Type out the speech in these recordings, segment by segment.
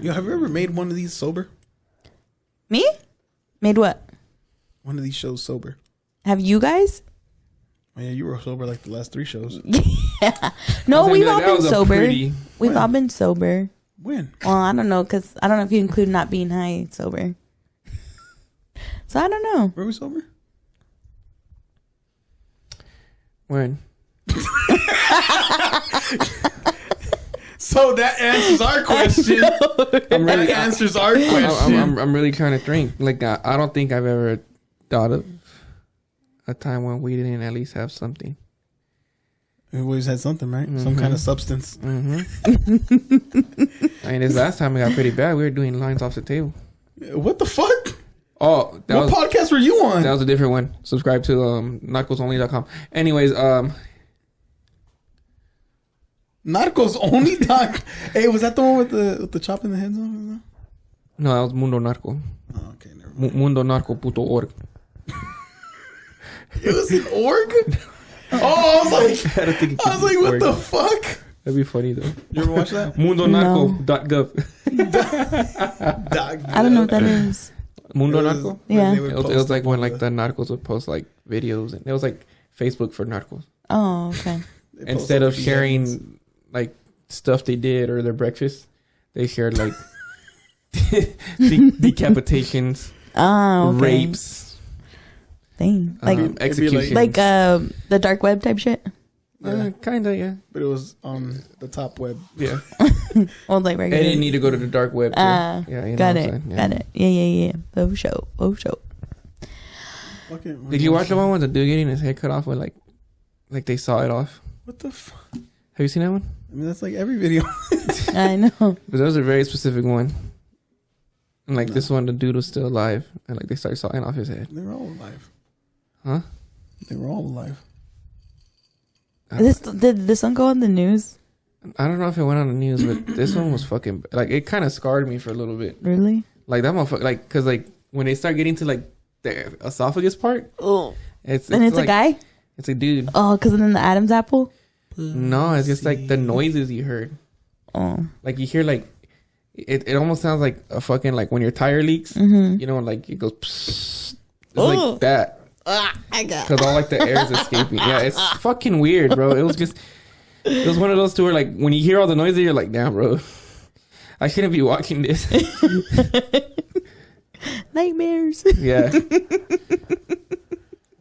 Yo, have you ever made one of these sober? Me? Made what? One of these shows sober. Have you guys? Oh, yeah, you were sober like the last 3 shows. Yeah. No, we've all been sober. We've all been sober. When? Well, I don't know, because I don't know if you include not being high sober. So I don't know. Were we sober? When? So that answers our question. That answers our question. I'm really trying to drink. Like, I don't think I've ever thought of a time when we didn't at least have something. We always had something, right? Mm-hmm. Some kind of substance. Mm-hmm. I mean, this last time it got pretty bad. We were doing lines off the table. What the fuck? Oh, what podcast were you on? That was a different one. Subscribe to narcosonly.com. Anyways, Narcos Only Doc. Hey, was that the one with the chopping the heads off? No, that was Mundo Narco. Oh, okay, never mind. MundoNarco.org. It was an org? Oh, I was like, what the fuck? That'd be funny though. You ever watch that? MundoNarco.gov. I don't know what that is. Mundo Narco? Yeah. It was like when like the narcos would post like videos, and it was like Facebook for narcos. Oh, okay. Instead of sharing like stuff they did or their breakfast, they shared like decapitations, okay. rapes, thing like executions, like the dark web type shit. Kinda, yeah. But it was on the top web. Yeah. Well, like regular. They didn't need to go to the dark web. Yeah, you got it. Got it. Yeah. Oh show. Okay. Did you watch the one with the dude getting his head cut off with like they saw it off? What the fuck? Have you seen that one? I mean, that's like every video. I know. But that was a very specific one. And like this one, the dude was still alive, and like they started sawing off his head. They were all alive. Huh? They were all alive. Did this one go on the news? I don't know if it went on the news, but this one was fucking like it kind of scarred me for a little bit. Really? Like that motherfucker, like because like when they start getting to like the esophagus part, it's like, a guy. It's a dude. Oh, because then the Adam's apple. No, it's just like the noises you heard. Oh, like you hear like it almost sounds like a fucking like when your tire leaks. Mm-hmm. You know, like it goes. Psst. It's like that. Because all like the air is escaping. Yeah, it's fucking weird, bro. It was one of those two where like when you hear all the noises, you're like, damn, bro, I shouldn't be watching this. Nightmares. Yeah.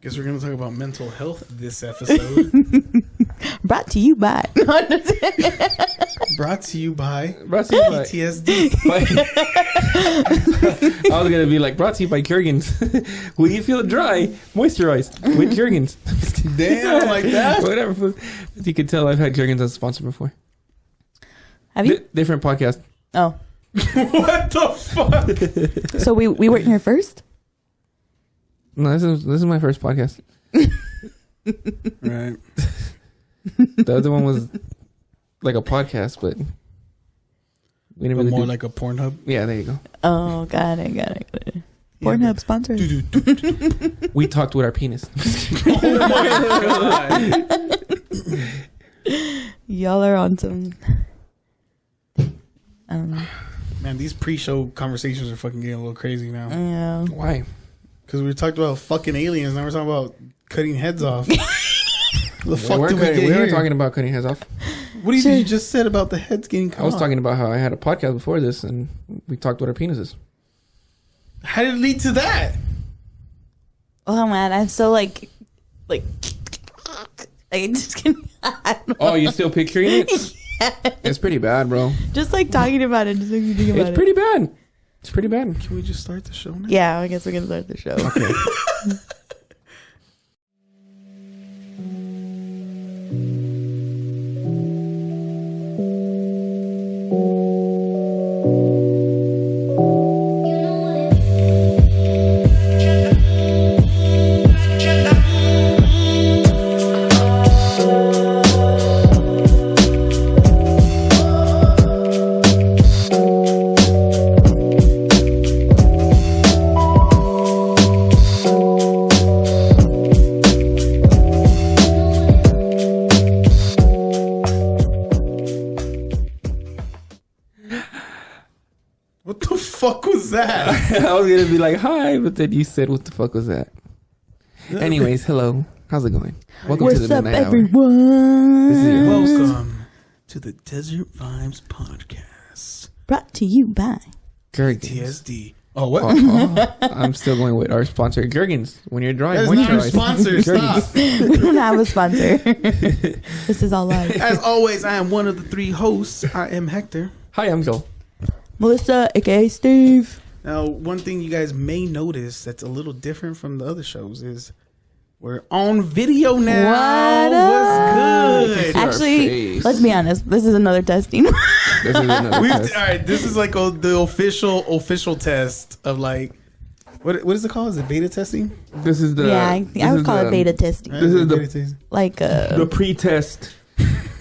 Guess we're gonna talk about mental health this episode. Brought to you by PTSD. I was gonna be like brought to you by Jergens. When you feel dry, moisturize with Jergens. Damn, like that. Whatever. You can tell I've had Jergens as a sponsor before. Have you? Different podcast. Oh. What the fuck? So we weren't here first? No, this is my first podcast. Right. The other one was like a podcast, but we didn't really more like a Pornhub. Yeah, there you go. Oh, got it. Pornhub sponsor. We talked with our penis. Oh my god. Y'all are on some. I don't know. Man, these pre-show conversations are fucking getting a little crazy now. Yeah. Why? Because we talked about fucking aliens. Now we're talking about cutting heads off. The fuck we were talking about cutting heads off. What do you just said about the heads getting cut off? I was talking about how I had a podcast before this, and we talked with our penises. How did it lead to that? Oh man, I'm so like I just can't. Oh, you still picturing it? Yes. It's pretty bad, bro. Just like talking about it, just makes me think about it. It's pretty bad. It's pretty bad. Can we just start the show now? Yeah, I guess we're gonna start the show. Okay. What the fuck was that? I was gonna be like, hi, but then you said, what the fuck was that? Anyways, hello. How's it going? Welcome to the Midnight Hour. Everyone? This is your host. Welcome to the Desert Vibes podcast. Brought to you by Gherkins. TSD. Oh, what? I'm still going with our sponsor, Gherkins. When you're dry, That's not our moisturize. sponsor. Stop. We don't have a sponsor. This is all live. As always, I am one of the three hosts. I am Hector. Hi, I'm Joel. Melissa, aka Steve. Now, one thing you guys may notice that's a little different from the other shows is we're on video now. What's good? Actually, let's be honest. This is another testing. This is another test. All right, this is like the official test of like what is it called? Is it beta testing? This is the I would call it beta testing. This is beta testing. Like the pre-test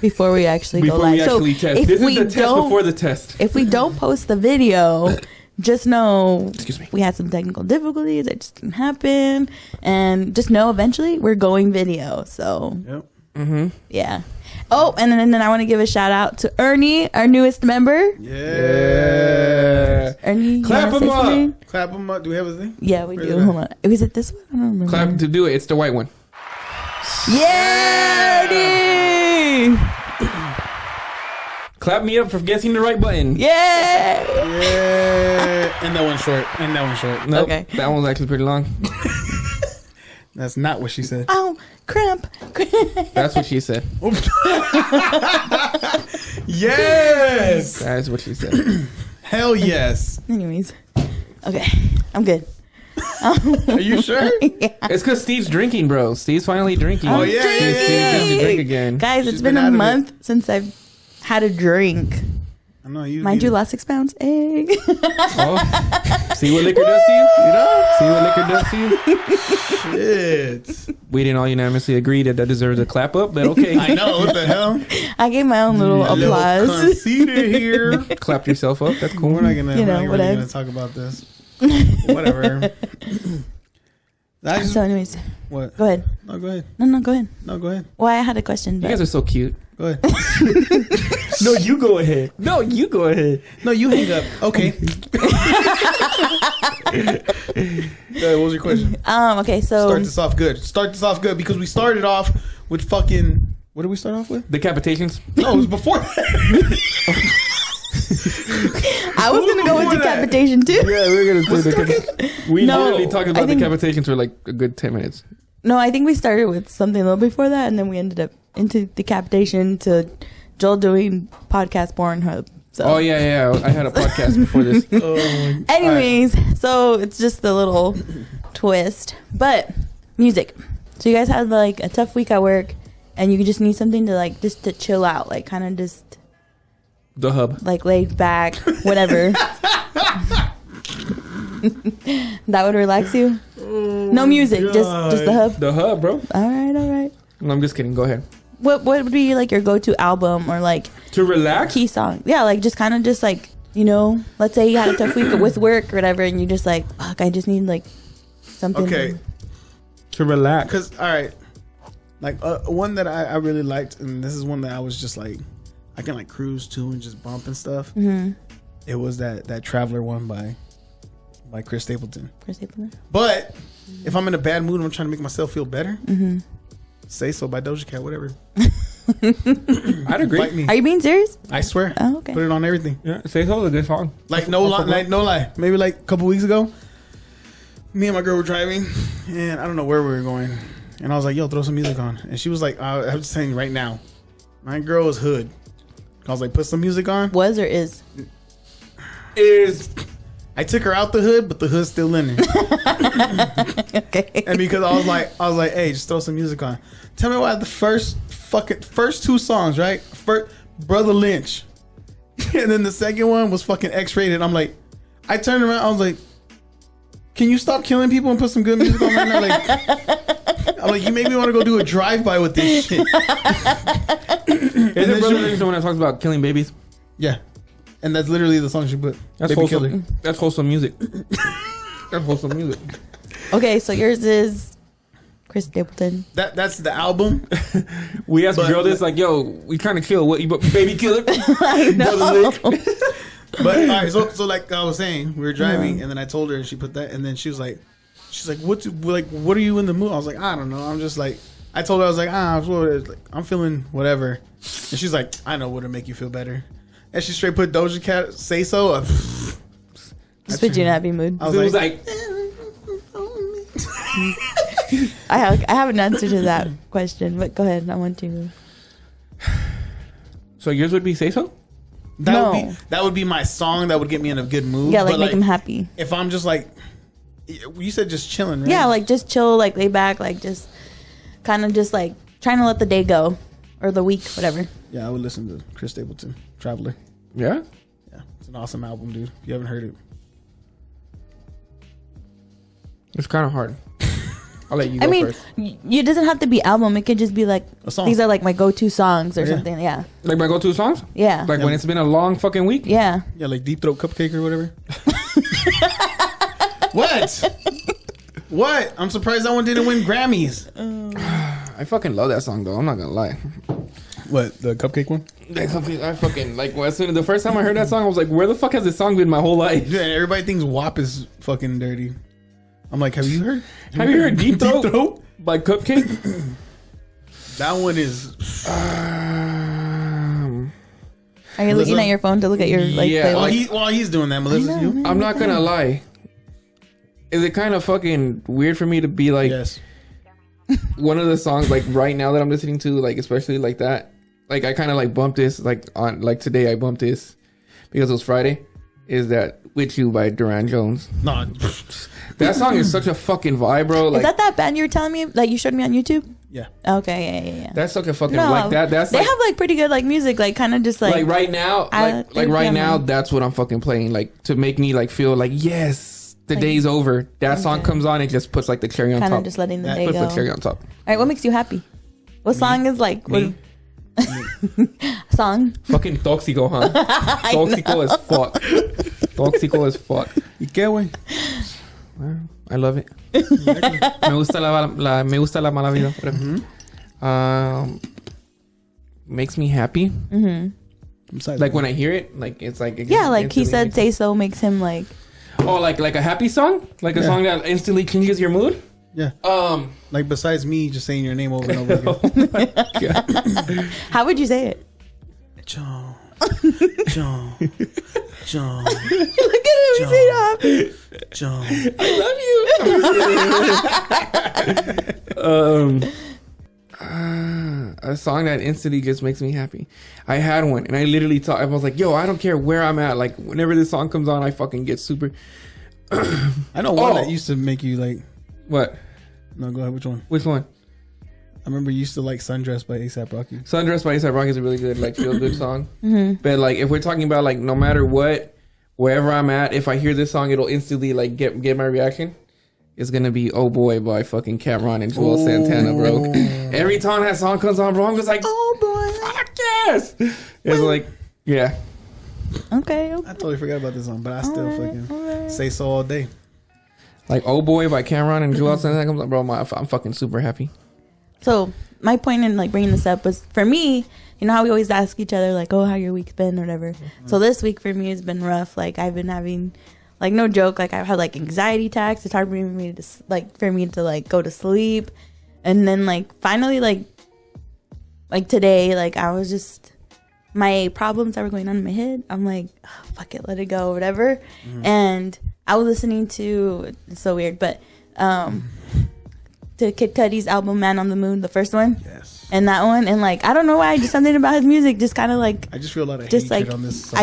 before we actually before go live. we actually test. If This we is the test don't, before the test. if we don't post the video, just know Excuse me. we had some technical difficulties. It just didn't happen, and just know eventually we're going video. So Yep. Mm-hmm. yeah. Oh, and then I want to give a shout out to Ernie, our newest member. Yeah. Ernie, you Clap wanna him say up. something? Clap them up. Do we have a thing? Yeah, we Where's do. it at? Hold on. Was it this one? I don't remember. Clap to do it. It's the white one. Yeah, Ernie. Clap me up for guessing the right button. Yeah. Yeah. And that one's short. And that one's short. Nope, Okay. that one's actually pretty long. That's not what she said. Oh, cramp. That's what she said. Yes. That is what she said. Hell yes. Anyways, okay, I'm good. Are you sure? Yeah. It's because Steve's drinking, bro. Steve's finally drinking. Oh, yeah, Steve gets to drink again. Guys, She's it's been been a out of month since I've had a drink. I know you. Mind you, lost 6 pounds. Hey. Oh, see what liquor does to you? You know? See what liquor does to you? Shit. We didn't all unanimously agree that deserves a clap up, but okay. I know. What the hell? I gave my own little applause. Conceited here. Clap yourself up. That's cool. We're not gonna. You know, we're not really whatever. gonna talk about this. Whatever. I just, So, anyways, what? go ahead. No, go ahead. No, go ahead. No, go ahead. Well, I had a question. You But guys are so cute. Go ahead. No, you go ahead. No, you go ahead. No, you hang up. Okay. What was your question? okay, so Start this off good. Start this off good because we started off with fucking. What did we start off with? Decapitations. No, it was before that. I was gonna go with Before that. decapitation too. Yeah, we're gonna do decapitation. We No, literally talked I about think- decapitations for like a good 10 minutes. No, I think we started with something a little before that, and then we ended up into decapitation to Joel doing podcast Pornhub. So. Oh yeah. I had a podcast before this. Anyways, so it's just a little twist. But music. So you guys had like a tough week at work, and you just need something to like just to chill out, like kind of just The hub. like laid back, whatever. That would relax you. No music, just the hub. The hub, bro. All right. No, I'm just kidding. Go ahead. What would be like your go-to album or like To relax? key song? Yeah, like just kind of just like, you know, let's say you had a tough week with work or whatever, and you just like, fuck, I just need like something. Okay. To relax. Because all right, like one that I really liked, and this is one that I was just like, I can like cruise to and just bump and stuff. Mm-hmm. It was that Traveler one by Chris Stapleton. For example. But if I'm in a bad mood and I'm trying to make myself feel better, Mm-hmm. Say So by Doja Cat, whatever. I'd agree. Fight me. Are you being serious? I swear. Oh, okay. Put it on everything. Yeah, Say So is a good song. Like no lie. Maybe like a couple weeks ago, me and my girl were driving, and I don't know where we were going, and I was like, "Yo, throw some music on," and she was like, "I'm just saying right now, my girl is hood." I was like, "Put some music on." Was or is? I took her out the hood, but the hood's still in there. Okay. And because I was like, "Hey, just throw some music on." Tell me why the first two songs, right? First, Brother Lynch, and then the second one was fucking X-rated. I'm like, I turned around, I was like, "Can you stop killing people and put some good music on right now?" Like, I'm like, you made me want to go do a drive-by with this shit. Isn't Brother Lynch the one that talks about killing babies? Yeah, and that's literally the song she put. That's Baby wholesome. Killer. That's wholesome music. That's wholesome music. Okay, so yours is Chris Stapleton. That's the album. We asked a But- girl this, like, yo, we trying to kill what? You baby killer? I know. But all right, so like I was saying, we were driving, and then I told her, and she put that, and then she's like, what are you in the mood? I was like, I don't know. I'm just like, I told her, I was like, I'm feeling whatever, and she's like, I know what'll make you feel better, and she straight put Doja Cat Say So. Just put you in a happy mood. I was like I have an answer to that question, but go ahead. I want to. So yours would be Say So? That would be my song that would get me in a good mood. Yeah, like make him happy. If I'm just like, you said just chilling, right? Yeah, like just chill, like lay back, like just kind of just like trying to let the day go or the week, whatever. Yeah, I would listen to Chris Stapleton, Traveler. Yeah? Yeah, it's an awesome album, dude. If you haven't heard it. It's kind of hard. I'll let you go first. It doesn't have to be album. It could just be like, a song. These are like my go-to songs or something. Yeah. Like my go-to songs? Yeah. Like when it's been a long fucking week? Yeah. Yeah, like Deep Throat Cupcake or whatever. What? I'm surprised that one didn't win Grammys. I fucking love that song though. I'm not gonna lie. What, the Cupcake one? That Cupcake, I fucking like. As soon as the first time I heard that song, I was like, "Where the fuck has this song been my whole life?" Yeah, everybody thinks WAP is fucking dirty. I'm like, have you heard? Have you heard Deep Throat by Cupcake? That one is. Are you looking at your phone to look at your like? Yeah. While he's doing that, Melissa, you. I'm not gonna lie. Is it kind of fucking weird for me to be like, yes, one of the songs like right now that I'm listening to, like especially like that, like I kind of like bumped this like on like today I bumped this because it was Friday. Is that With You by Duran Jones? No, that song is such a fucking vibe, bro. Like, is that band you were telling me that you showed me on YouTube? Yeah. Okay. Yeah. That's such a fucking like that. That's they like, have like pretty good like music, like kind of just like right now, like right now. That's what I'm fucking playing, like to make me like feel like yes, the day's over. That song comes on, it just puts like the cherry on top. Kind of just letting the day puts go. the cherry on top. All right, what makes you happy? What song is like? Me. Song? Fucking tóxico, huh? Tóxico as fuck. Tóxico as fuck. ¿Y qué, güey? I love it. Me gusta la mala vida. Makes me happy. Mm-hmm. Like when I hear it, like it's like yeah, like he said, Say So makes him like. Oh, like a happy song, like a song that instantly changes your mood. Yeah. Like besides me just saying your name over and over again. Oh my God. How would you say it? Look John. at him, he's so happy. John. I love you. A song that instantly just makes me happy. I had one, and I literally thought, I was like, "Yo, I don't care where I'm at. Like, whenever this song comes on, I fucking get super." I know one that used to make you like. What? No, go ahead. Which one? Which one? I remember you used to like Sundress by A$AP Rocky. Sundress by A$AP Rocky is a really good, like, feel good song. Mm-hmm. But like, if we're talking about like, no matter what, wherever I'm at, if I hear this song, it'll instantly like get my reaction. It's gonna be "Oh Boy" by fucking Cameron and Joel Santana, bro. Every time that song comes on, bro, I'm just like, "Oh boy, fuck yes!" It's like, yeah. Okay. I totally forgot about this song, but I still fucking say so all day. Like "Oh Boy" by Cameron and Joel Santana comes on, bro. I'm fucking super happy. So my point in like bringing this up was, for me, you know how we always ask each other like, "Oh, how your week's been?" or whatever. Mm-hmm. So this week for me has been rough. Like I've been having. Like, no joke, like I've had like anxiety attacks. It's hard for me to like go to sleep. And then like finally like today, like I was just, my problems that were going on in my head, I'm like, oh, fuck it, let it go, whatever. Mm-hmm. And I was listening to, it's so weird, but to Kid Cudi's album Man on the Moon, the first one. Yes. And that one, and like I don't know why, just something about his music just kind of like, I just feel a lot of just hatred like on this song.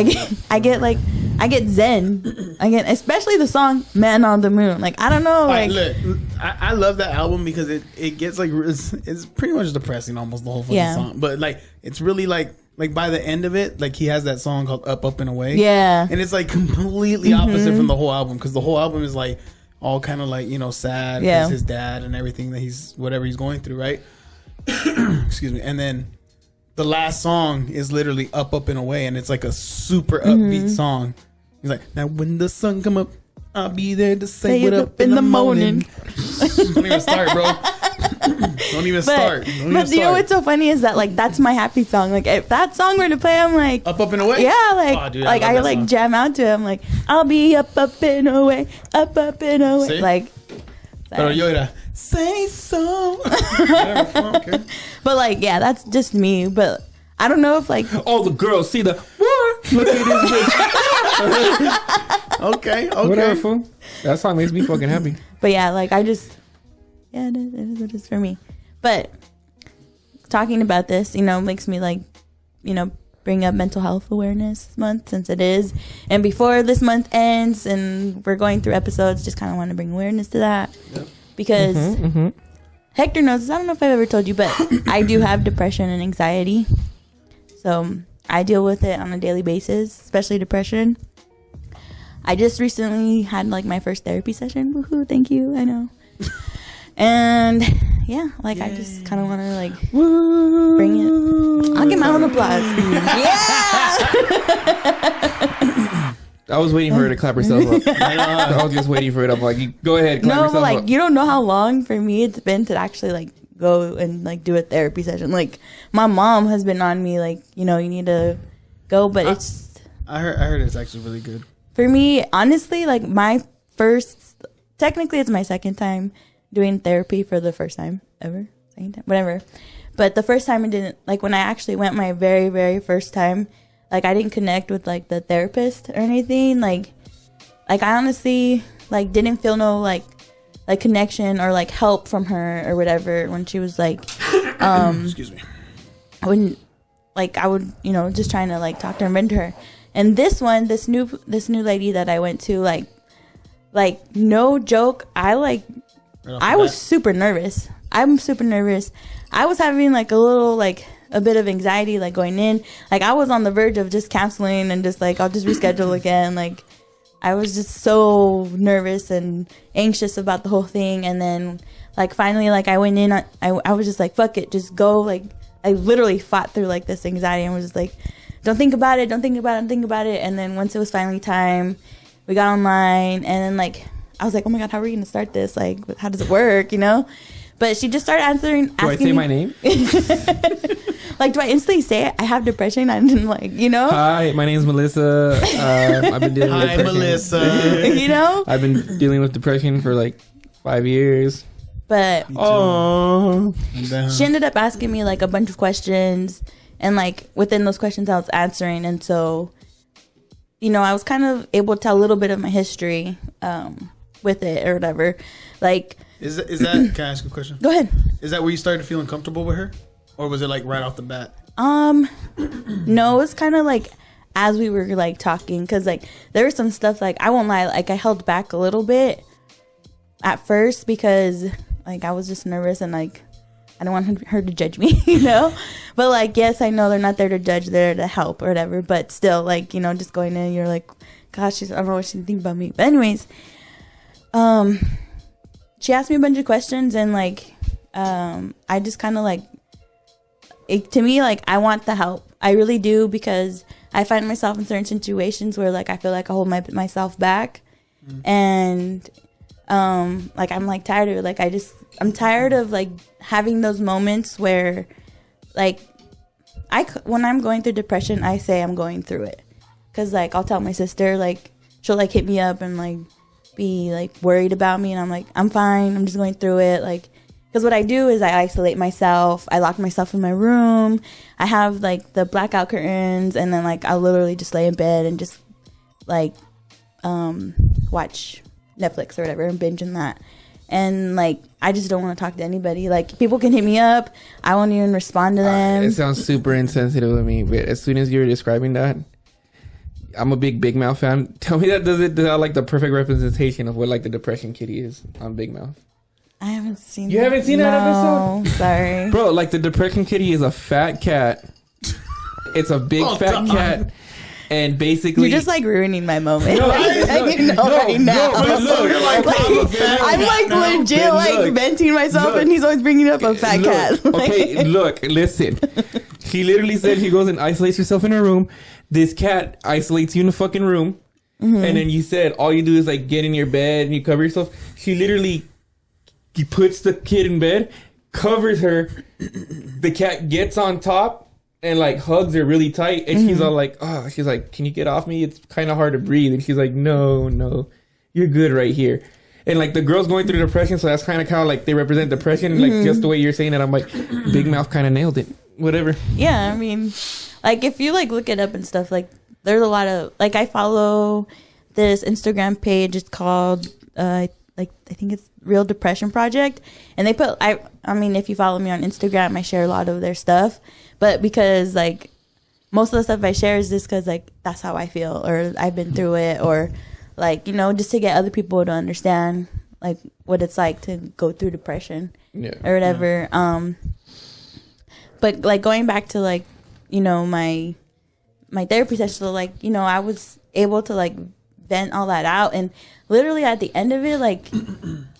I get zen. Especially the song Man on the Moon. Like I don't know, like look, I love that album because it gets like it's pretty much depressing almost the whole fucking song, but like it's really like by the end of it, like he has that song called Up and Away, and it's like completely opposite from the whole album, because the whole album is like all kind of like, you know, sad because his dad and everything that he's going through, right? Excuse me. And then the last song is literally Up and Away, and it's like a super upbeat song. He's like, now when the sun come up, I'll be there to say what up in the morning. Don't even start, bro. Don't even start. But you know what's so funny is that like that's my happy song. Like if that song were to play, I'm like up and away. Yeah, like dude, I like jam out to it. I'm like I'll be up and away, up and away. See? Like. Pero yo era say so. Whatever, okay. But like yeah, that's just me. But I don't know if like all the girls see the what? Look at this bitch. Okay. Whatever, fool. That song makes me fucking happy. But yeah, like I just it is what it is for me. But talking about this, makes me like, bring up mental health awareness month since it is. And before this month ends and we're going through episodes, just kind of want to bring awareness to that. Yep. Because Hector knows this. I don't know if I've ever told you, but I do have depression and anxiety. So I deal with it on a daily basis, especially depression. I just recently had like my first therapy session. Woohoo, thank you. I know. And yeah, like I just kind of want to like bring it. I'll give my own applause. Yeah. I was waiting for her to clap herself up. I was just waiting for it. I'm like, go ahead, clap yourself like up. you don't know how long for me it's been to actually like go and like do a therapy session. Like my mom has been on me like, you need to go, but it's. I heard it's actually really good. For me, honestly, like technically it's my second time doing therapy for the first time ever. Second time, whatever. But the first time I didn't, like when I actually went my very, very first time, like I didn't connect with like the therapist or anything. Like I honestly like didn't feel no like connection or like help from her or whatever when she was like, excuse me. I wouldn't like, I would, just trying to like talk to her and vent to her. And this new lady that I went to, like no joke, I was super nervous. I'm super nervous. I was having like a bit of anxiety, like going in. Like I was on the verge of just canceling and just like, I'll just reschedule again. Like I was just so nervous and anxious about the whole thing. And then like finally, like I went in, I was just like, fuck it, just go. Like I literally fought through like this anxiety and was just like, don't think about it. And then once it was finally time, we got online and then like, I was like, oh my God, how are we going to start this? Like, how does it work? But she just started asking Do I say me, my name? like, do I instantly say it? I have depression. I didn't like, Hi, my name's Melissa. I've been dealing with depression. Melissa. I've been dealing with depression for like 5 years. But she ended up asking me like a bunch of questions. And like within those questions I was answering. And so, I was kind of able to tell a little bit of my history with it or whatever. Like, is that can I ask a question? Go ahead. Is that where you started feeling comfortable with her? Or was it like right off the bat? No, it was kind of like as we were like talking. Cause like there was some stuff like, I won't lie, like I held back a little bit at first because like I was just nervous and like I don't want her to judge me, But like, yes, I know they're not there to judge, they're there to help or whatever. But still, like, just going in, you're like, gosh, I don't know what she thinks about me. But anyways, she asked me a bunch of questions and like, I just kind of like, to me, like, I want the help. I really do because I find myself in certain situations where like I feel like I hold myself back, and like I'm like tired of it. Like I'm tired of like having those moments where like when I'm going through depression, I say I'm going through it. Cause like I'll tell my sister, like she'll like hit me up and like be like worried about me. And I'm like, I'm fine. I'm just going through it. Like, cause what I do is I isolate myself. I lock myself in my room. I have like the blackout curtains, and then like I'll literally just lay in bed and just like, watch Netflix or whatever and binge on that. And like I just don't want to talk to anybody. Like people can hit me up, I won't even respond to them. It sounds super insensitive of me, but as soon as you were describing that, I'm a big Mouth fan. Tell me that does it like the perfect representation of what like the depression kitty is on Big Mouth? I haven't seen. You haven't seen that episode? Sorry, bro. Like the depression kitty is a fat cat. It's a big fat cat. And basically, you're just like ruining my moment. No, right now. I'm like legit like venting myself, and he's always bringing up a fat cat. Okay, look, listen. He literally said he goes and isolates himself in a room. This cat isolates you in a fucking room, and then you said all you do is like get in your bed and you cover yourself. She literally puts the kid in bed, covers her. The cat gets on top and like hugs her really tight, and she's all like, "Oh," she's like, "Can you get off me? It's kind of hard to breathe." And she's like, "No, you're good right here." And like the girl's going through depression, so that's kind of how like they represent depression, like just the way you're saying it. I'm like, Big Mouth kind of nailed it. Whatever. Yeah, I mean, like if you like look it up and stuff, like there's a lot of like I follow this Instagram page. It's called I think it's Real Depression Project, and they put I mean if you follow me on Instagram, I share a lot of their stuff, but because like most of the stuff I share is just because like that's how I feel or I've been through it or like just to get other people to understand like what it's like to go through depression or whatever. But like going back to like my therapy session, so like I was able to like vent all that out, and literally at the end of it, like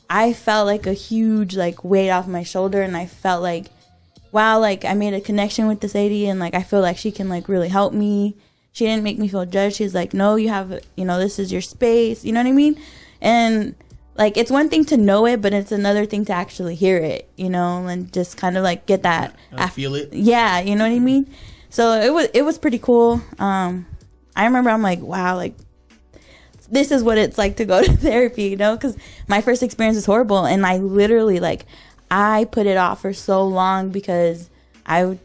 I felt like a huge like weight off my shoulder, and I felt like wow, like I made a connection with this lady, and like I feel like she can like really help me. She didn't make me feel judged. She's like, no, you have this is your space, you know what I mean? And like it's one thing to know it, but it's another thing to actually hear it, and just kind of like get that feel it. Yeah, you know what I mean? So it was pretty cool. I remember I'm like, wow, like this is what it's like to go to therapy, because my first experience was horrible, and I literally like I put it off for so long because I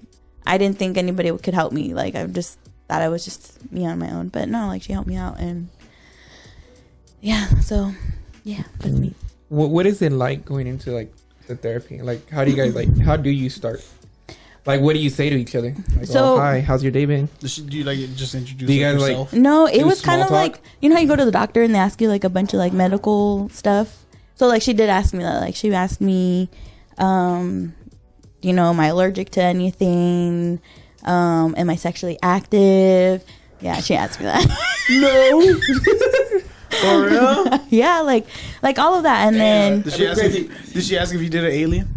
didn't think anybody could help me. Like I just thought I was just me on my own, but no, like she helped me out, and yeah, so yeah, that's me. What is it like going into like the therapy? Like how do you guys like? How do you start? Like what do you say to each other? Like, so, hi, how's your day been? Do you like just introduce you guys yourself? like? No, it was kind of talk? like how you go to the doctor and they ask you like a bunch of like medical stuff. So like she did ask me that. Like she asked me, am I allergic to anything? Am I sexually active? Yeah, she asked me that. No. For real? Yeah, like all of that, and then did she ask if you did an alien?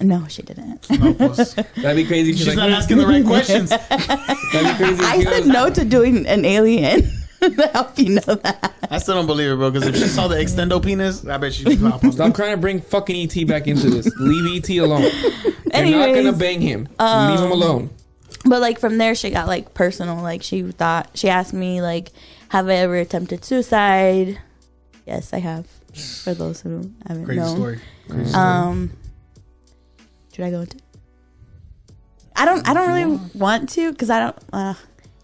no, she didn't. No, plus. That'd be crazy. She's not asking the right questions. That'd be crazy. I said no to doing an alien. I hope you know that. I still don't believe it, bro. Because if she saw the extendo penis, I bet she'd pop on. Stop trying to bring fucking ET back into this. Leave ET alone. Anyways, You're not gonna bang him. Leave him alone. But like from there, she got like personal. Like she asked me like, have I ever attempted suicide? Yes, I have. For those who haven't Crazy known. story. Should I go into? I don't really want to because I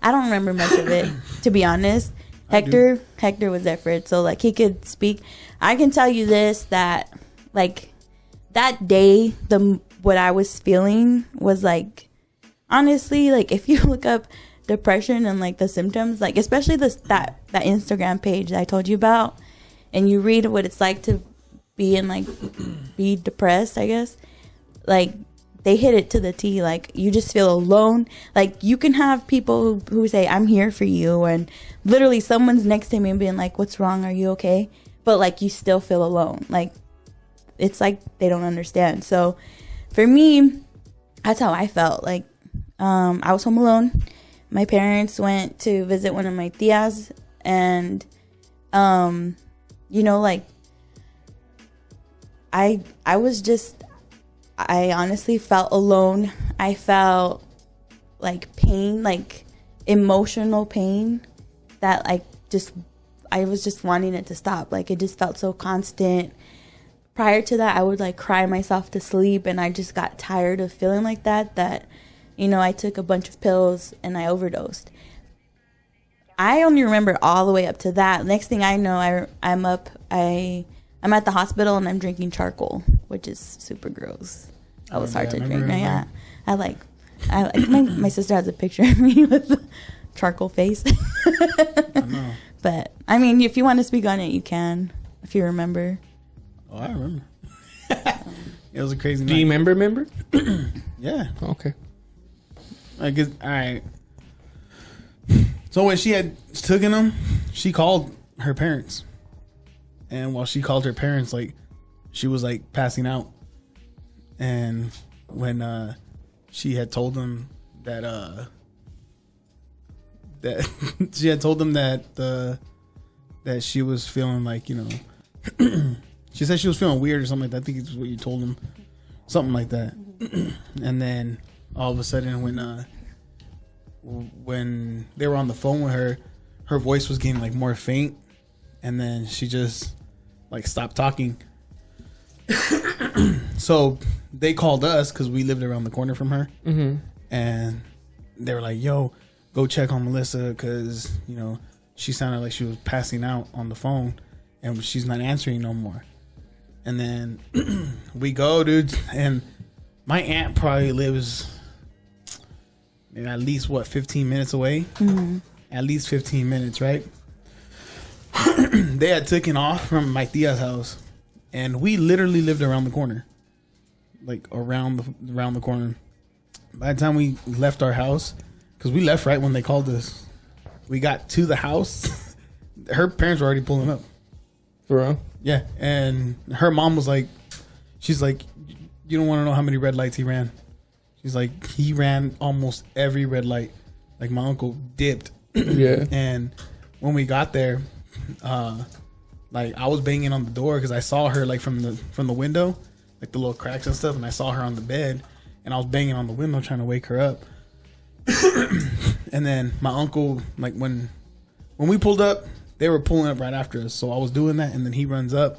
don't remember much of it, to be honest. Hector was there for it, so like he could speak. I can tell you this, that like that day, what I was feeling was like, honestly, like if you look up depression and like the symptoms, like especially that Instagram page that I told you about, and you read what it's like to be be depressed, I guess, like they hit it to the T. Like you just feel alone. Like you can have people who say I'm here for you, and literally someone's next to me and being like, what's wrong, are you okay? But like you still feel alone. Like it's like they don't understand. So for me, that's how I felt. Like I was home alone. My parents went to visit one of my tias, and like I honestly felt alone. I felt like pain, like emotional pain that like I was just wanting it to stop. Like it just felt so constant. Prior to that, I would like cry myself to sleep, and I just got tired of feeling like that I took a bunch of pills and I overdosed. I only remember all the way up to that. Next thing I know, I'm at the hospital and I'm drinking charcoal, which is super gross. That was hard to drink. Yeah, my sister has a picture of me with the charcoal face. I know. But I mean, if you want to speak on it, you can. If you remember. Oh, I remember. It was a crazy night. Do you remember? Yeah. Okay. I guess. All right. So when she had taken them, she called her parents, and while she called her parents, like she was like passing out, and when she had told them that she had told them that she was feeling like she said she was feeling weird or something like that. I think it's what you told them. something like that. And then all of a sudden, when they were on the phone with her, her voice was getting like more faint, and then she just like stopped talking. So they called us because we lived around the corner from her, and they were like, "Yo, go check on Melissa because you know she sounded like she was passing out on the phone, and she's not answering no more." And then we go, dude, and my aunt probably lives maybe at least 15 minutes away. At least 15 minutes, right? They had taken off from my tia's house, and we literally lived around the corner, like around the corner. By the time we left our house, because we left right when they called us, we got to the house. Her parents were already pulling up. For real? Yeah, and her mom was like, she's like, you don't want to know how many red lights he ran. She's like, he ran almost every red light. Like my uncle dipped. Yeah. And when we got there, like I was banging on the door because I saw her like from the window, like the little cracks and stuff, and I saw her on the bed, and I was banging on the window trying to wake her up. And then my uncle, like when we pulled up, they were pulling up right after us, so I was doing that, and then he runs up,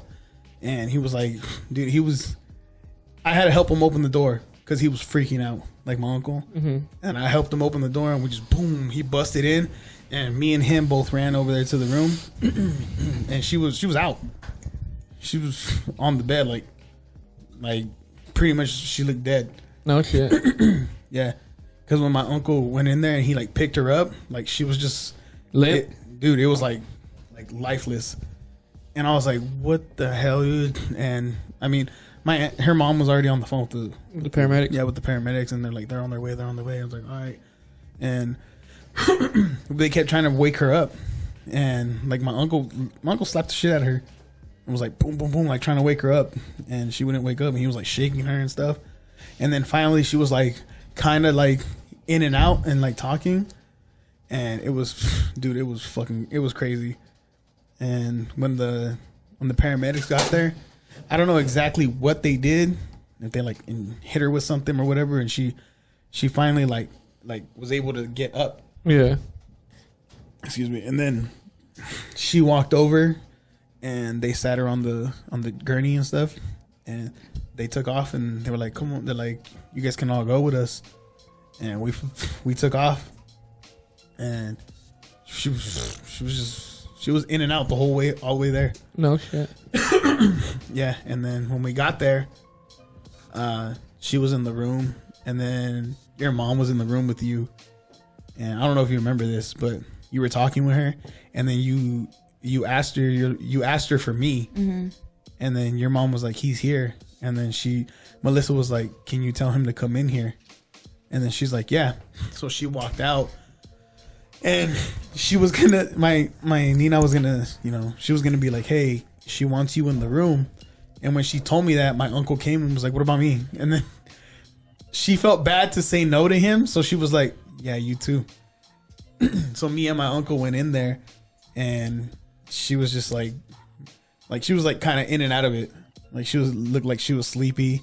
and he was like, dude, I had to help him open the door because he was freaking out, like my uncle. And I helped him open the door, and we just boom, he busted in, and me and him both ran over there to the room, and she was out. She was on the bed, like pretty much she looked dead. No shit. Yeah, because when my uncle went in there and he like picked her up, like she was just limp. Dude, it was like lifeless. And I was like, what the hell, dude? And I mean, her mom was already on the phone with the paramedics. Yeah, with the paramedics, and they're like, they're on their way. I was like, all right. And they kept trying to wake her up, and like my uncle slapped the shit out of her and was like, boom, boom, boom, like trying to wake her up, and she wouldn't wake up, and he was like shaking her and stuff. And then finally she was like kind of like in and out and like talking, and it was crazy. And when the paramedics got there, I don't know exactly what they did, if they like hit her with something or whatever, and she finally like was able to get up. Yeah. Excuse me. And then she walked over, and they sat her on the gurney and stuff, and they took off, and they were like, come on, they're like, you guys can all go with us. And we took off, and she was in and out the whole way, all the way there. No shit. Yeah. And then when we got there, she was in the room, and then your mom was in the room with you. And I don't know if you remember this, but you were talking with her, and then you asked her for me, and then your mom was like, he's here. And then Melissa was like, can you tell him to come in here? And then she's like, yeah. So she walked out, and she was gonna, my Nina was gonna, she was gonna be like, hey, she wants you in the room. And when she told me that, my uncle came and was like, what about me? And then she felt bad to say no to him, so she was like, yeah, you too. So me and my uncle went in there, and she was just like she was like kind of in and out of it. Like looked like she was sleepy,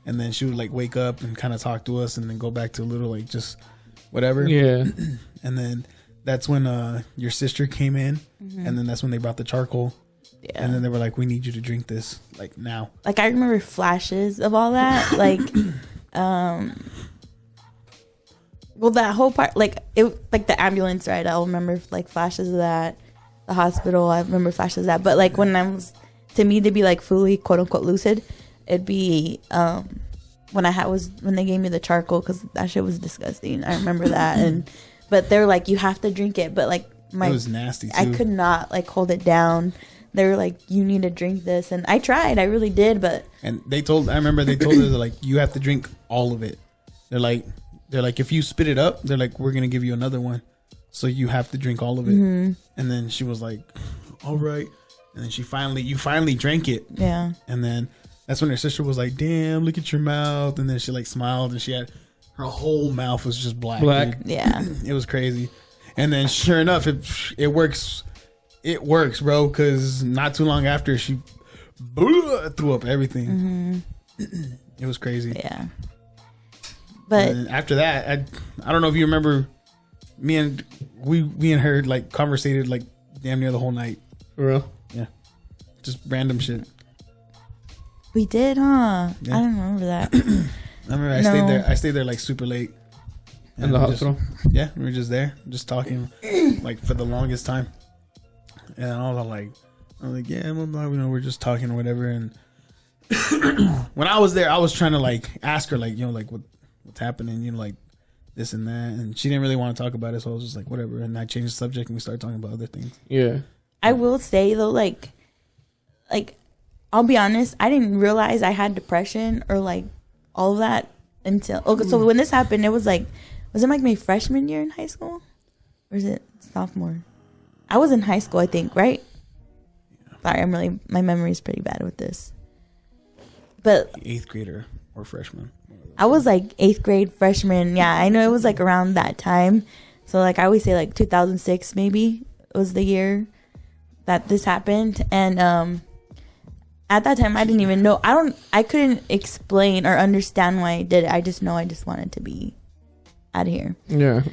and then she would like wake up and kind of talk to us, and then go back to a little like just whatever. Yeah. And then that's when your sister came in, and then that's when they brought the charcoal. Yeah. And then they were like, we need you to drink this like now. Like I remember flashes of all that. Like well, that whole part, like the ambulance ride, I'll remember like flashes of that. The hospital, I remember flashes of that. But like when to me to be like fully quote unquote lucid, it'd be when they gave me the charcoal, because that shit was disgusting. I remember that. But they're like, you have to drink it. But like it was nasty too. I could not like hold it down. They were like, you need to drink this, and I tried. I really did, but I remember they told her like, you have to drink all of it. They're like, if you spit it up, they're like, we're gonna give you another one, so you have to drink all of it. And then she was like, all right. And then you finally drank it. Yeah. And then that's when her sister was like, damn, look at your mouth. And then she like smiled, and she had her whole mouth was just black. Dude. Yeah. It was crazy. And then sure enough, it works. It works, bro. Because not too long after, she threw up everything. It was crazy. Yeah. But after that, I don't know if you remember, me and her like conversated like damn near the whole night. For real? Yeah. Just random shit. We did, huh? Yeah. I don't remember that. I remember I stayed there like super late. In the hospital? Yeah, we were just there, just talking like for the longest time. And I was like, yeah, we're just talking or whatever. And when I was there, I was trying to like ask her like, like what's happening, like this and that. And she didn't really want to talk about it, so I was just like, whatever. And I changed the subject and we started talking about other things. Yeah. I will say though, like I'll be honest, I didn't realize I had depression or like all of that until so when this happened, it was it like my freshman year in high school? Or is it sophomore? I was in high school, I think, right? Yeah. Sorry, my memory is pretty bad with this. But 8th grader or freshman. I was like 8th grade freshman. Yeah, I know it was like around that time. So like I always say like 2006 maybe was the year that this happened. And at that time I didn't even know. I couldn't explain or understand why I did it. I just know I just wanted to be out of here. Yeah.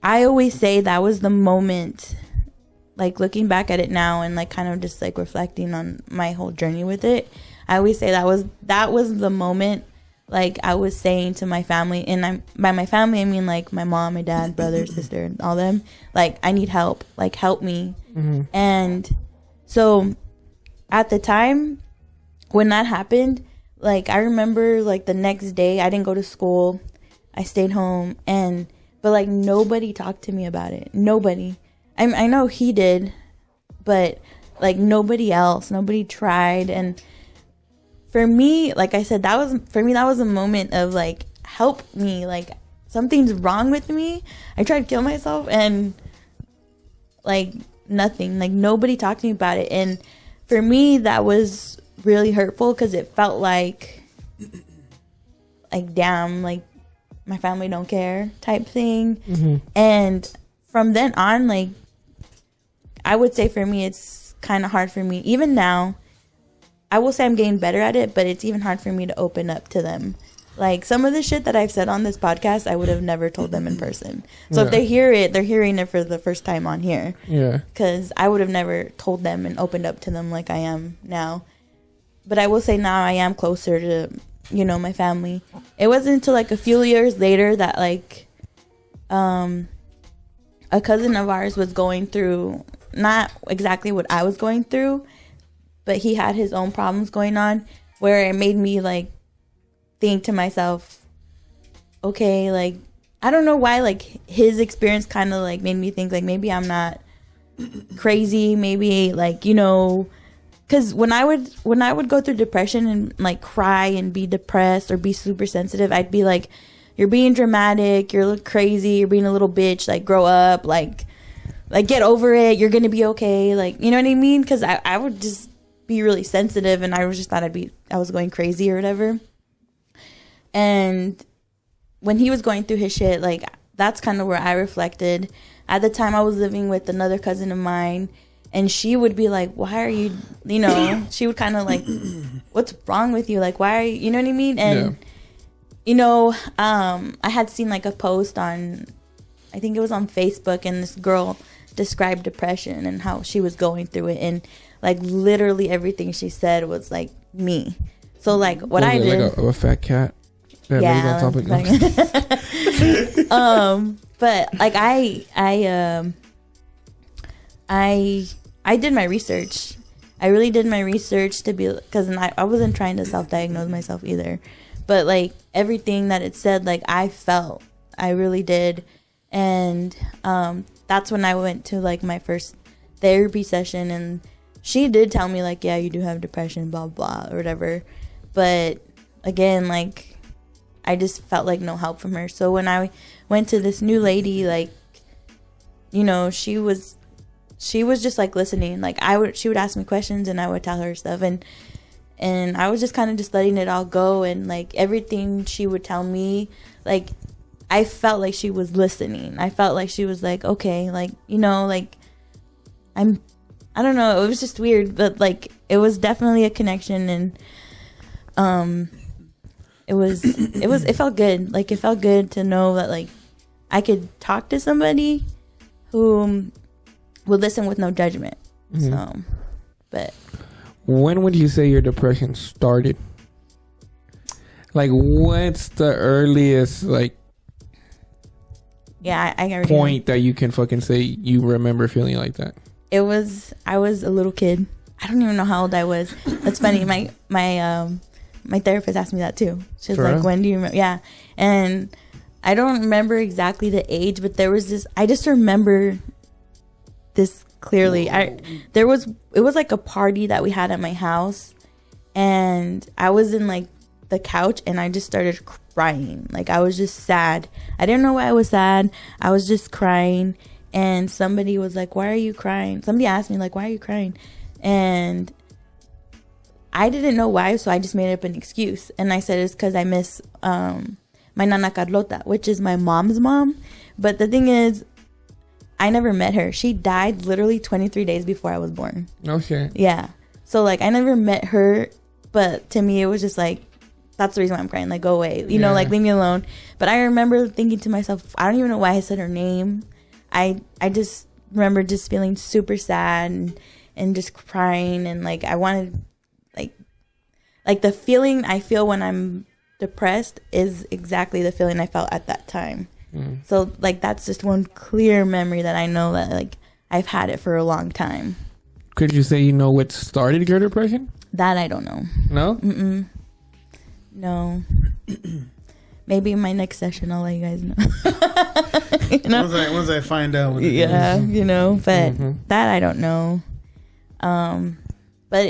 I always say that was the moment, like looking back at it now and like kind of just like reflecting on my whole journey with it. I always say that was the moment, like I was saying to my family, and by my family I mean like my mom, my dad, brother, sister, and all them, like I need help, like help me. Mm-hmm. And so at the time when that happened, like I remember like the next day I didn't go to school, I stayed home, but like nobody talked to me about it. Nobody. I know he did, but like nobody tried. And for me, like I said, that was a moment of like, help me, like something's wrong with me. I tried to kill myself and like nothing, like nobody talked to me about it. And for me, that was really hurtful because it felt like damn, like my family don't care type thing. Mm-hmm. And from then on, like I would say for me, it's kind of hard for me. Even now, I will say I'm getting better at it, but it's even hard for me to open up to them. Like some of the shit that I've said on this podcast, I would have never told them in person. So if they hear it, they're hearing it for the first time on here. Yeah. Because I would have never told them and opened up to them like I am now. But I will say now I am closer to, my family. It wasn't until like a few years later that like a cousin of ours was going through, not exactly what I was going through, but he had his own problems going on, where it made me like think to myself, okay, like I don't know why, like his experience kind of like made me think like maybe I'm not crazy, maybe like because when I would go through depression and like cry and be depressed or be super sensitive, I'd be like, you're being dramatic, you're crazy, you're being a little bitch, like grow up, like get over it, you're gonna be okay, like you know what I mean? Because I would just be really sensitive, and I just thought I was going crazy or whatever. And when he was going through his shit, like that's kind of where I reflected. At the time, I was living with another cousin of mine, and she would be like, why are you, she would kind of like, what's wrong with you? Like, why are you, you know what I mean? And, I had seen like a post on, I think it was on Facebook, and this girl described depression and how she was going through it. And like literally everything she said was like me. So like what I did. Like a fat cat. Yeah. But like I did my research. I really did my research to be, because I wasn't trying to self-diagnose myself either. But like everything that it said, like I felt, I really did. And that's when I went to like my first therapy session, and she did tell me like, yeah, you do have depression, blah, blah, or whatever. But again, like I just felt like no help from her. So when I went to this new lady, like, she was just like listening. Like she would ask me questions and I would tell her stuff, and I was just kind of just letting it all go. And like everything she would tell me, like I felt like she was listening. I felt like she was like, okay, like, like I don't know. It was just weird, but like it was definitely a connection, and it felt good. Like it felt good to know that like I could talk to somebody who would listen with no judgment. So, but when would you say your depression started? Like, what's the earliest like? Yeah, I point that you can fucking say you remember feeling like that. I was a little kid. I don't even know how old I was. That's funny. My therapist asked me that too. She was like, real? When do you remember? Yeah. And I don't remember exactly the age, but there was this, I just remember this clearly. It was like a party that we had at my house, and I was in like the couch, and I just started crying. Like I was just sad. I didn't know why I was sad. I was just crying. And somebody was like, why are you crying? Somebody asked me, like, why are you crying? And I didn't know why, so I just made up an excuse. And I said, it's because I miss my Nana Carlota, which is my mom's mom. But the thing is, I never met her. She died literally 23 days before I was born. No shit. Yeah. So, like, I never met her. But to me, it was just like, that's the reason why I'm crying. Like, go away. You know, like, leave me alone. But I remember thinking to myself, I don't even know why I said her name. I just remember just feeling super sad and just crying, and like I wanted like the feeling I feel when I'm depressed is exactly the feeling I felt at that time. So like that's just one clear memory that I know that like I've had it for a long time. Could you say you know what started your depression? That I don't know. No? No. Maybe in my next session I'll let you guys know. You know? Once I find out what it is. You know, but that I don't know. But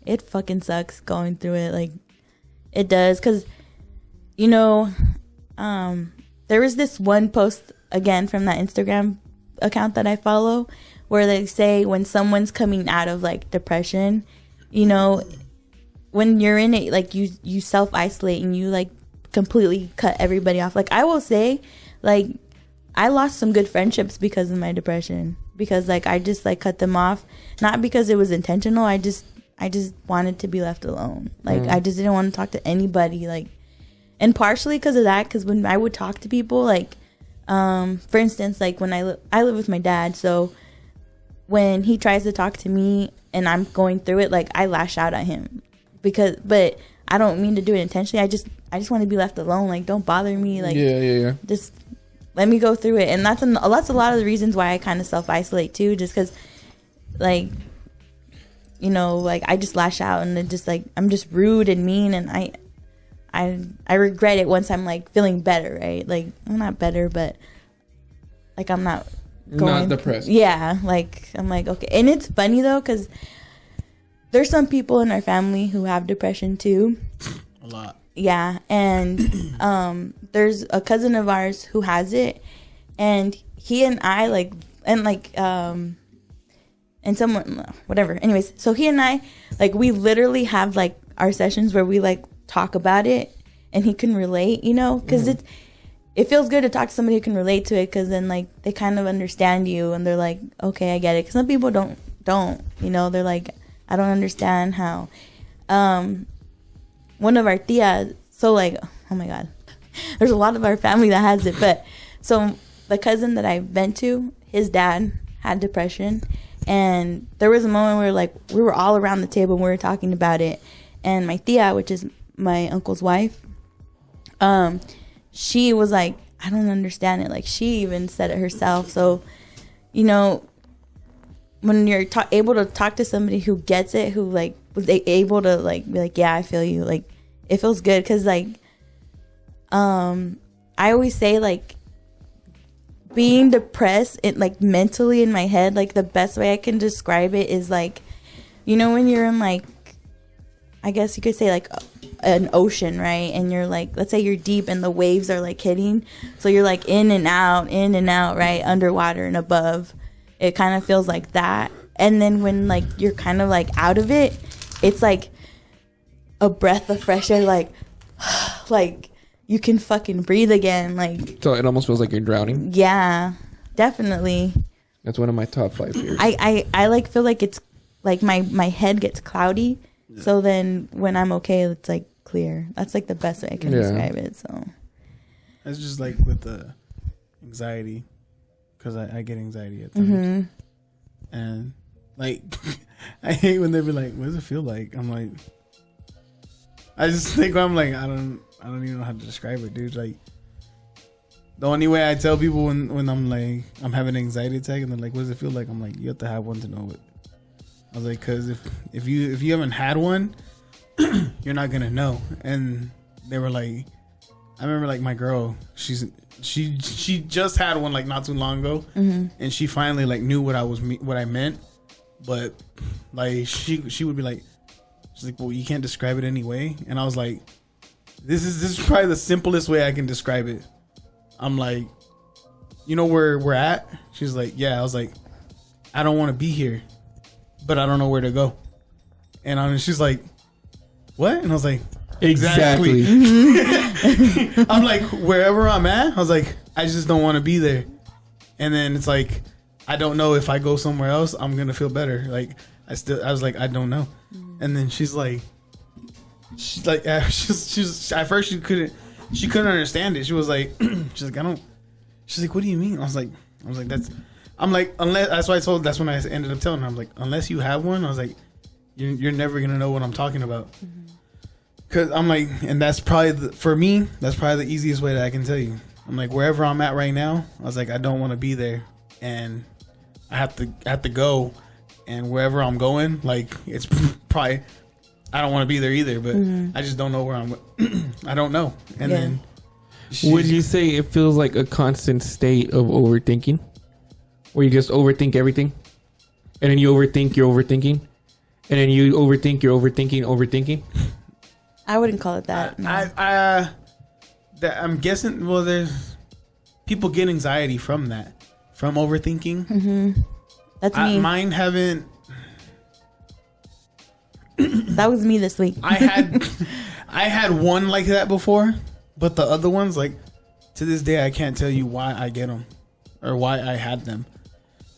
it fucking sucks going through it. Like it does, because you know, there was this one post again from that Instagram account that I follow where they say when someone's coming out of like depression, you know, when you're in it, like you self-isolate and you like completely cut everybody off. Like I will say, like I lost some good friendships because of my depression, because like I just like cut them off, not because it was intentional. I just wanted to be left alone. Like I just didn't want to talk to anybody. Like, and partially because of that, because when I would talk to people, like for instance, like when I live with my dad, so when he tries to talk to me and I'm going through it, like I lash out at him, but I don't mean to do it intentionally. I just want to be left alone. Like, don't bother me. Like, yeah. Just let me go through it. And that's a lot of the reasons why I kind of self-isolate too, just because, like, you know, like I just lash out and it just like I'm just rude and mean, and I regret it once I'm like feeling better, right? Like I'm not better, but like I'm not depressed. Yeah, like I'm like okay. And it's funny though, because there's some people in our family who have depression too. A lot. Yeah, and there's a cousin of ours who has it, and he and I and someone, whatever. Anyways, so he and I, like, we literally have like our sessions where we like talk about it, and he can relate, you know, because it feels good to talk to somebody who can relate to it, because then like they kind of understand you, and they're like, okay, I get it. Because some people don't, you know, they're like, I don't understand how. One of our tias, so like, oh my God, there's a lot of our family that has it, but so the cousin that I went to, his dad had depression, and there was a moment where we were all around the table and we were talking about it, and my tia, which is my uncle's wife, she was like, I don't understand it. Like, she even said it herself. So, you know, when you're able to talk to somebody who gets it, who like was able to like be like, yeah, I feel you, like it feels good, because like I always say, like, being depressed, it like mentally in my head, like the best way I can describe it is like, you know, when you're in like, I guess you could say like an ocean, right? And you're like, let's say you're deep and the waves are like hitting, so you're like in and out, right? Underwater and above. It kind of feels like that. And then when like you're kind of like out of it, it's like a breath of fresh air, like like you can fucking breathe again. Like, so it almost feels like you're drowning. Yeah, definitely. That's one of my top 5 fears. I like feel like it's like my head gets cloudy. Yeah. So then when I'm okay, it's like clear. That's like the best way I can describe it. So it's just like with the anxiety, because I get anxiety at times, and like I hate when they be like, "What does it feel like?" I'm like, I just think I'm like, I don't even know how to describe it, dude. Like, the only way I tell people when I'm like, I'm having an anxiety attack, and they're like, "What does it feel like?" I'm like, you have to have one to know it. I was like, because if you haven't had one, you're not gonna know. And they were like, I remember like my girl, she just had one like not too long ago, and she finally like knew what I meant, but like she would be like, she's like, well, you can't describe it anyway. And I was like, this is probably the simplest way I can describe it. I'm like, you know where we're at? She's like, yeah. I was like, I don't want to be here, but I don't know where to go. And she's like, what? And I was like, exactly. I'm like, wherever I'm at, I was like, I just don't want to be there. And then it's like, I don't know if I go somewhere else, I'm going to feel better. Like, I was like, I don't know. And then she's like, she's at first she couldn't understand it. She was like, she's like, what do you mean? I was like, that's why that's when I ended up telling her, I'm like, unless you have one, I was like, you're never going to know what I'm talking about. Cause I'm like, and that's probably for me, that's probably the easiest way that I can tell you. I'm like, wherever I'm at right now, I was like, I don't want to be there, and I have to go, and wherever I'm going, like, it's probably, I don't want to be there either, but I just don't know where I'm. I don't know. And then, would you say it feels like a constant state of overthinking, where you just overthink everything, and then you overthink your overthinking, and then you overthink your overthinking? I wouldn't call it that. No. I'm guessing. Well, there's people get anxiety from that, from overthinking. That's me. Mine haven't. That was me this week. I had one like that before, but the other ones, like, to this day, I can't tell you why I get them or why I had them,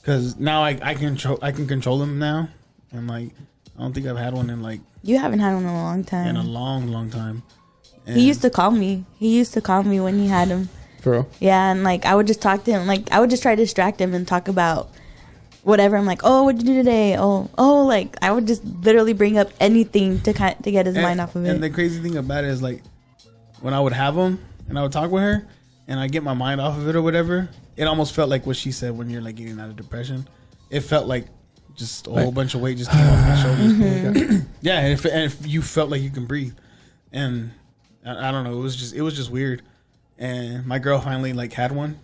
because now I can control them now, and like, I don't think I've had one in like. You haven't had one in a long time. In a long time. And he used to call me. He used to call me when he had him. For real? Yeah, and like I would just talk to him. Like I would just try to distract him and talk about whatever. I'm like, oh, what'd you do today? Oh, like I would just literally bring up anything to get his mind off of it. And the crazy thing about it is, like, when I would have him and I would talk with her and I get my mind off of it or whatever, it almost felt like what she said when you're like getting out of depression. It felt like just a whole bunch of weight just came off my shoulders. Yeah, and if you felt like you can breathe, and I don't know, it was just weird. And my girl finally like had one,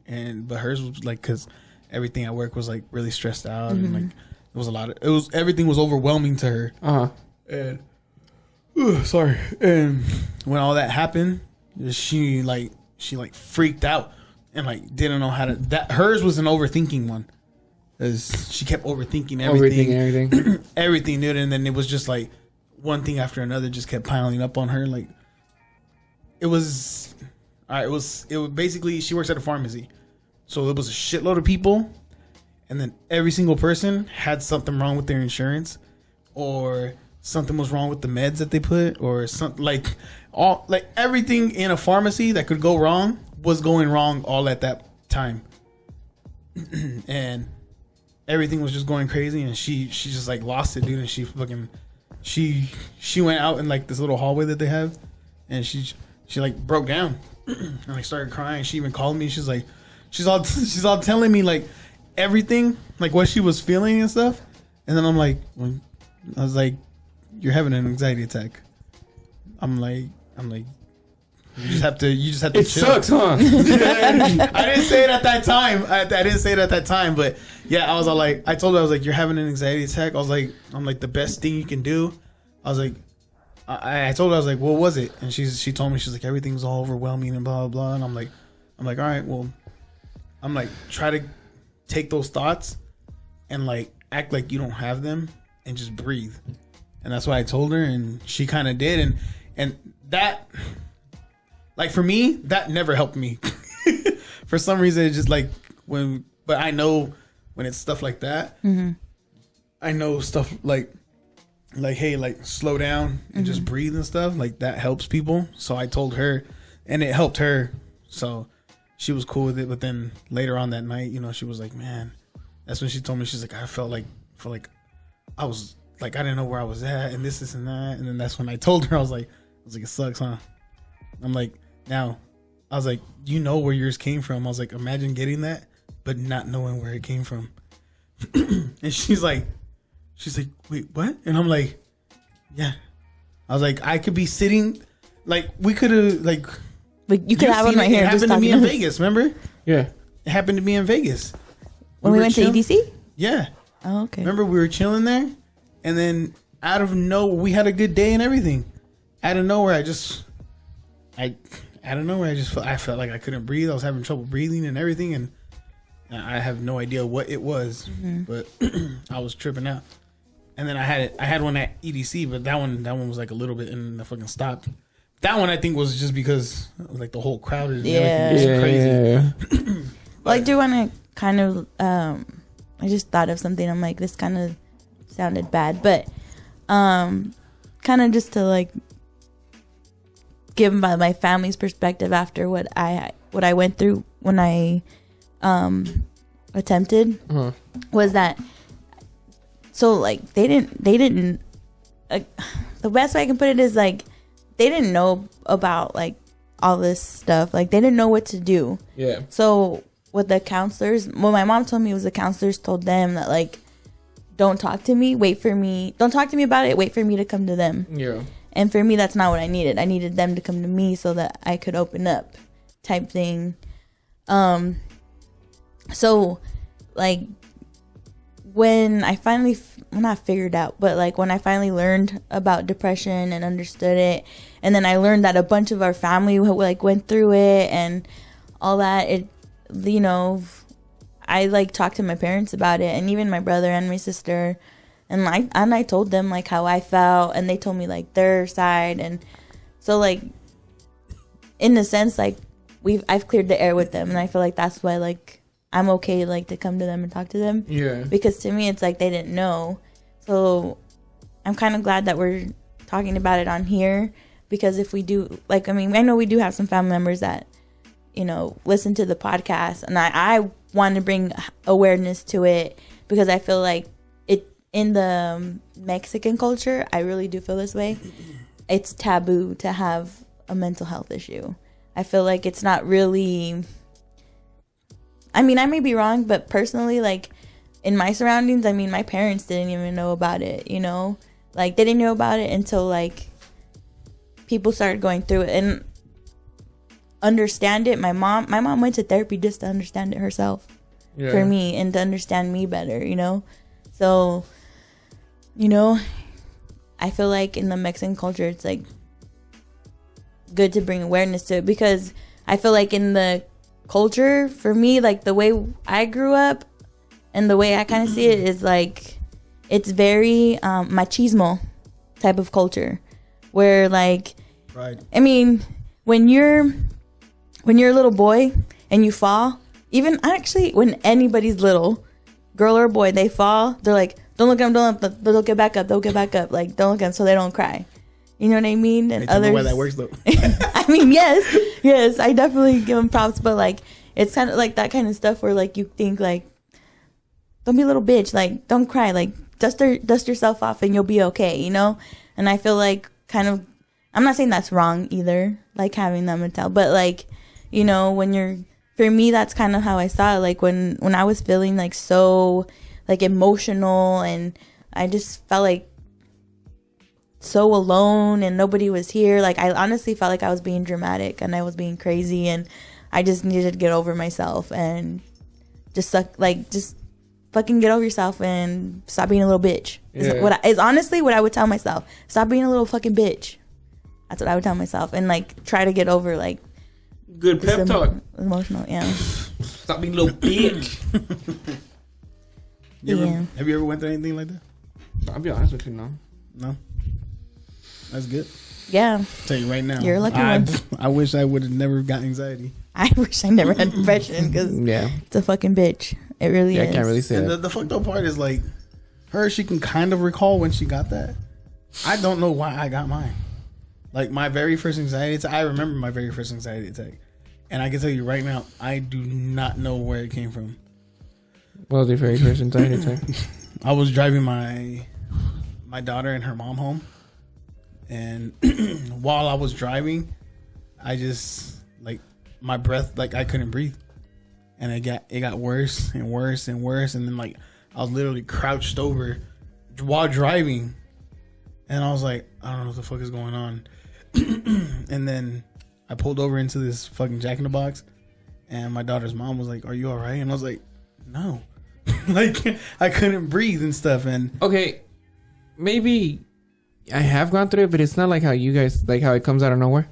but hers was like, because everything at work was like really stressed out, and like it was everything was overwhelming to her. And sorry. And when all that happened, she freaked out and like didn't know how to. That hers was an overthinking one. She kept overthinking everything. Everything, dude. And then it was just like one thing after another just kept piling up on her. Like, it was basically, she works at a pharmacy. So it was a shitload of people. And then every single person had something wrong with their insurance, or something was wrong with the meds that they put, or something like everything in a pharmacy that could go wrong was going wrong all at that time. And everything was just going crazy, and she just like lost it, dude. And she went out in like this little hallway that they have, and she like broke down and like started crying. She even called me. She's like, she's all telling me like everything, like what she was feeling and stuff. And then I was like, you're having an anxiety attack. I'm like, you just have to it chill. Sucks, huh? I didn't say it at that time. I didn't say it at that time, but yeah, I was all like, I told her, I was like, you're having an anxiety attack. I'm like, the best thing you can do. I was like, I told her, I was like, what was it? And she told me, she's like, everything was all overwhelming and blah, blah, blah. And I'm like, all right, well, I'm like, try to take those thoughts and like act like you don't have them and just breathe. And that's what I told her, and she kind of did. And that, like, for me, that never helped me. For some reason, it's just like but I know when it's stuff like that, Mm-hmm. I know stuff like hey, like slow down and just breathe and stuff. Like that helps people. So I told her, and it helped her. So she was cool with it. But then later on that night, you know, she was like, man, that's when she told me, she's like, I felt like I was like, I didn't know where I was at and this and that. And then that's when I told her, I was like, it sucks, huh? I'm like, now, I was like, you know where yours came from. I was like, imagine getting that, but not knowing where it came from. And she's like, wait, what? And I'm like, yeah. I was like, I could be sitting, like, we could have, like you could have one right here. It happened to me in Vegas, remember? Yeah. It happened to me in Vegas. When we went to EDC? Yeah. Oh, okay. Remember, we were chilling there, and then out of nowhere, we had a good day and everything. Out of nowhere, I felt like I couldn't breathe. I was having trouble breathing and everything, and I have no idea what it was, but I was tripping out. And then I had one at EDC, but that one was like a little bit, and the fucking stopped. That one I think was just because like the whole crowd and everything was crazy. Yeah. Well, I do want to kind of. I just thought of something. I'm like, this kind of sounded bad, but kind of just to like give my family's perspective after what I went through when I attempted was that. So like they didn't. The best way I can put it is like they didn't know about like all this stuff. Like they didn't know what to do. Yeah. So with the counselors, what my mom told me was the counselors told them that like, don't talk to me. Don't talk to me about it. Wait for me to come to them. Yeah. And for me, that's not what I needed. I needed them to come to me so that I could open up, type thing. So like when I finally, not figured out, but like when I finally learned about depression and understood it, and then I learned that a bunch of our family like went through it and all that, it, you know, I like talked to my parents about it, and even my brother and my sister, and I told them like how I felt, and they told me like their side, and so like in a sense like I've cleared the air with them, and I feel like that's why like I'm okay like to come to them and talk to them. Yeah. Because to me it's like they didn't know. So I'm kind of glad that we're talking about it on here, because if we do, like, I mean, I know we do have some family members that, you know, listen to the podcast, and I want to bring awareness to it, because I feel like it in the Mexican culture, I really do feel this way. It's taboo to have a mental health issue. I feel like it's not really, I mean, I may be wrong, but personally, like in my surroundings, I mean, my parents didn't even know about it, you know, like they didn't know about it until like people started going through it and understand it. My mom went to therapy just to understand it herself, for me, and to understand me better, you know. So, you know, I feel like in the Mexican culture, it's like good to bring awareness to it, because I feel like in the culture, for me, like the way I grew up and the way I kind of see it is like it's very machismo type of culture, where like, right. I mean, when you're a little boy and you fall, even actually when anybody's little, girl or boy, they fall, they're like, don't look at them, they'll get back up, like don't look at them so they don't cry. You know what I mean? And others, why that works though. I mean, yes, I definitely give them props, but like it's kind of like that kind of stuff where like you think like, don't be a little bitch, like don't cry, like dust yourself off and you'll be okay, you know? And I feel like kind of, I'm not saying that's wrong either, like having that mentality, but like, you know, when you're, for me, that's kind of how I saw it. Like when I was feeling like so like emotional, and I just felt like so alone and nobody was here. Like I honestly felt like I was being dramatic and I was being crazy, and I just needed to get over myself and just fucking get over yourself and stop being a little bitch. Is honestly what I would tell myself. Stop being a little fucking bitch. That's what I would tell myself, and like try to get over like good pep talk. Emotional, yeah. Stop being a little bitch. Have you ever went through anything like that? I'll be honest with you, No. That's good. Yeah. I'll tell you right now. You're a lucky one. I wish I would have never got anxiety. I wish I never had depression, because it's a fucking bitch. It really is. I can't really say and that. The fucked up part is like, she can kind of recall when she got that. I don't know why I got mine. Like my very first anxiety attack, I remember my very first anxiety attack. And I can tell you right now, I do not know where it came from. Well, the very first anxiety attack. I was driving my daughter and her mom home. And while I was driving, I just, like, my breath, like, I couldn't breathe. And it got worse and worse and worse. And then, like, I was literally crouched over while driving. And I was like, I don't know what the fuck is going on. And then I pulled over into this fucking Jack in the Box. And my daughter's mom was like, are you all right? And I was like, no. Like, I couldn't breathe and stuff. And okay, maybe I have gone through it, but it's not like how you guys, like how it comes out of nowhere.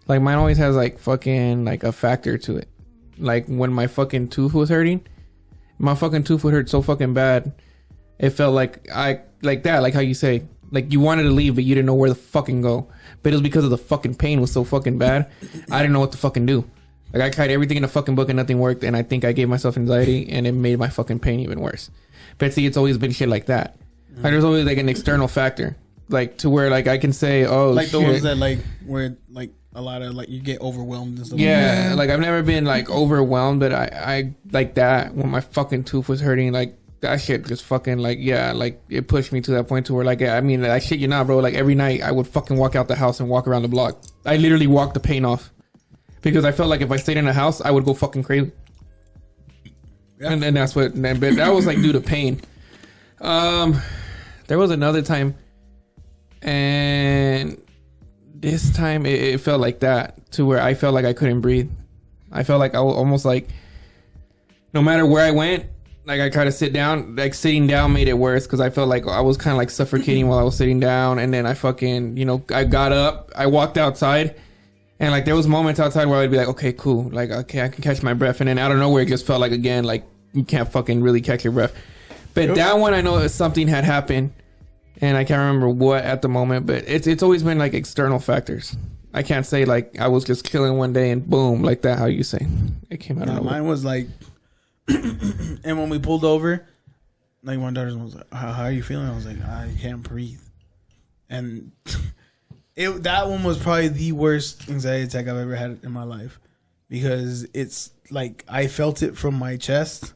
Like mine always has like fucking like a factor to it. Like when my fucking tooth was hurting, my fucking tooth would hurt so fucking bad. It felt like like how you say, like you wanted to leave, but you didn't know where to fucking go. But it was because of the fucking pain was so fucking bad. I didn't know what to fucking do. Like I tried everything in the fucking book and nothing worked. And I think I gave myself anxiety and it made my fucking pain even worse. But see, it's always been shit like that. Like there's always like an external factor. Like to where like I can say, oh, like shit. the ones that like where like a lot of like you get overwhelmed and stuff. Yeah, like I've never been like overwhelmed, but I like that when my fucking tooth was hurting, like that shit just fucking like like it pushed me to that point to where like I mean I shit you not, bro. Like every night I would fucking walk out the house and walk around the block. I literally walked the pain off because I felt like if I stayed in the house I would go fucking crazy. Yeah. And that's what. But that was like due to pain. There was another time, and this time it felt like that to where I felt like I couldn't breathe. I felt like I was almost like no matter where I went, like I tried to sit down, like sitting down made it worse because I felt like I was kind of like suffocating while I was sitting down. And then I fucking, I got up, I walked outside, and like there was moments outside where I'd be like, okay, cool, like okay, I can catch my breath. And then out of nowhere, it just felt like again, like you can't fucking really catch your breath. But that one, I know something had happened. And I can't remember what at the moment, but it's always been like external factors. I can't say like I was just killing one day and boom, like that, how you say. It came out of nowhere. Mine was like, and when we pulled over, like my daughter was like, how are you feeling? I was like, I can't breathe. And that one was probably the worst anxiety attack I've ever had in my life. Because it's like, I felt it from my chest.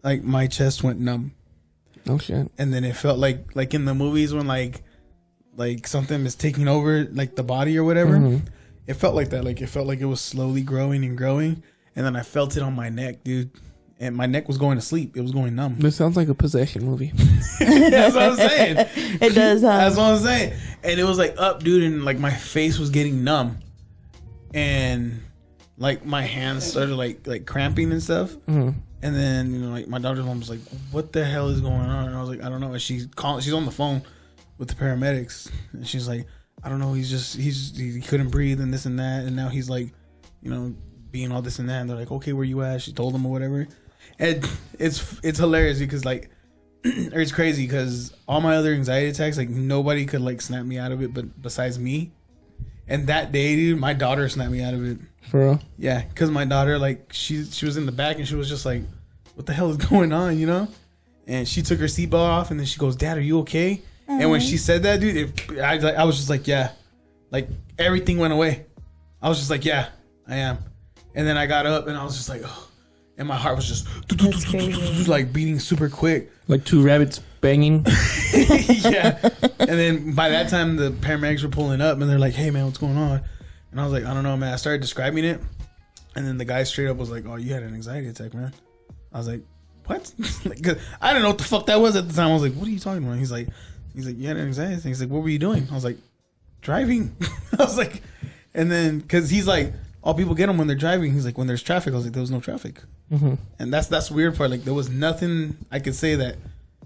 Like my chest went numb. Oh shit. And then it felt like in the movies when like something is taking over like the body or whatever. Mm-hmm. It felt like that. Like it felt like it was slowly growing and growing. And then I felt it on my neck, dude. And my neck was going to sleep. It was going numb. This sounds like a possession movie. That's what I'm saying. It does. That's what I'm saying. And it was like up, dude. And like my face was getting numb. And like my hands started like cramping and stuff. Mm-hmm. And then, like my daughter's mom was like, what the hell is going on? And I was like, I don't know. And she's on the phone with the paramedics. And she's like, I don't know. He couldn't breathe and this and that. And now he's like, being all this and that. And they're like, okay, where you at? She told them or whatever. And it's hilarious because like, or it's crazy because all my other anxiety attacks, like nobody could like snap me out of it, but besides me. And that day, dude, my daughter snapped me out of it. For real? Yeah, because my daughter, like, she was in the back and she was just like, what the hell is going on, And she took her seatbelt off and then she goes, Dad, are you okay? Mm-hmm. And when she said that, dude, I was just like, yeah. Like, everything went away. I was just like, yeah, I am. And then I got up and I was just like, oh. And my heart was just like beating super quick. Like two rabbits banging. Yeah. And then by that time, the paramedics were pulling up and they're like, hey, man, what's going on? And I was like, I don't know, man. I started describing it. And then the guy straight up was like, oh, you had an anxiety attack, man. I was like, what? Like, I didn't know what the fuck that was at the time. I was like, what are you talking about? He's like, you had an anxiety attack. He's like, what were you doing? I was like, driving. I was like, and then, because he's like, all people get them when they're driving. He's like, when there's traffic. I was like, there was no traffic. Mm-hmm. And that's the weird part. Like, there was nothing I could say that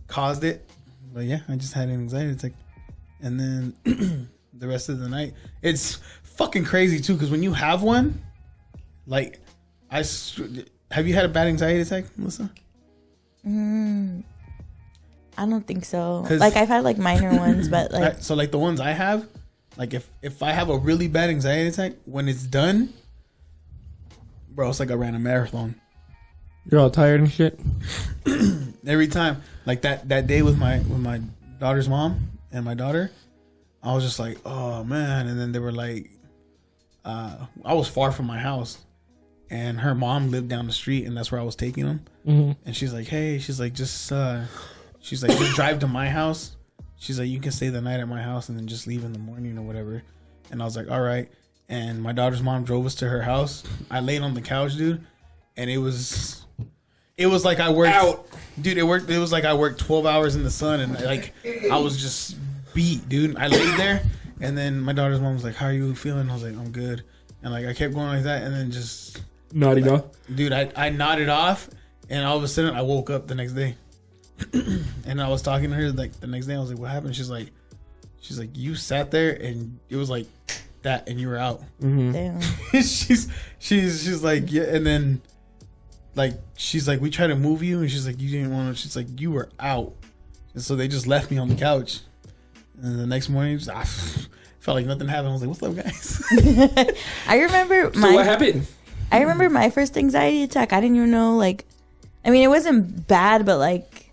caused it. But yeah, I just had an anxiety attack. And then the rest of the night, it's fucking crazy too. Because when you have one, like, have you had a bad anxiety attack, Melissa? I don't think so. Like, I've had like minor ones, but like, so like the ones I have, like if I have a really bad anxiety attack, when it's done, bro, it's like I ran a marathon. You're all tired and shit. Every time, like that day with my daughter's mom and my daughter, I was just like, oh man. And then they were like, I was far from my house, and her mom lived down the street, and that's where I was taking them. Mm-hmm. And she's like, hey, she's like, just drive to my house. She's like, you can stay the night at my house and then just leave in the morning or whatever. And I was like, all right. And my daughter's mom drove us to her house. I laid on the couch, dude, and it was like I worked out, dude. It was like I worked 12 hours in the sun, and like I was just beat, dude. I laid there, and then my daughter's mom was like, how are you feeling? I was like, I'm good. And like I kept going like that, and then just nodding off. Dude, I nodded off, and all of a sudden I woke up the next day. And I was talking to her like the next day. I was like, what happened? She's like, you sat there and it was like that, and you were out. Mm-hmm. Damn. she's like, yeah. And then like she's like, we tried to move you, and she's like, you didn't want to. She's like, you were out. And so they just left me on the couch. And the next morning, I felt like nothing happened. I was like, what's up, guys? I remember so what happened? I remember my first anxiety attack. I didn't even know, like, I mean, it wasn't bad, but like,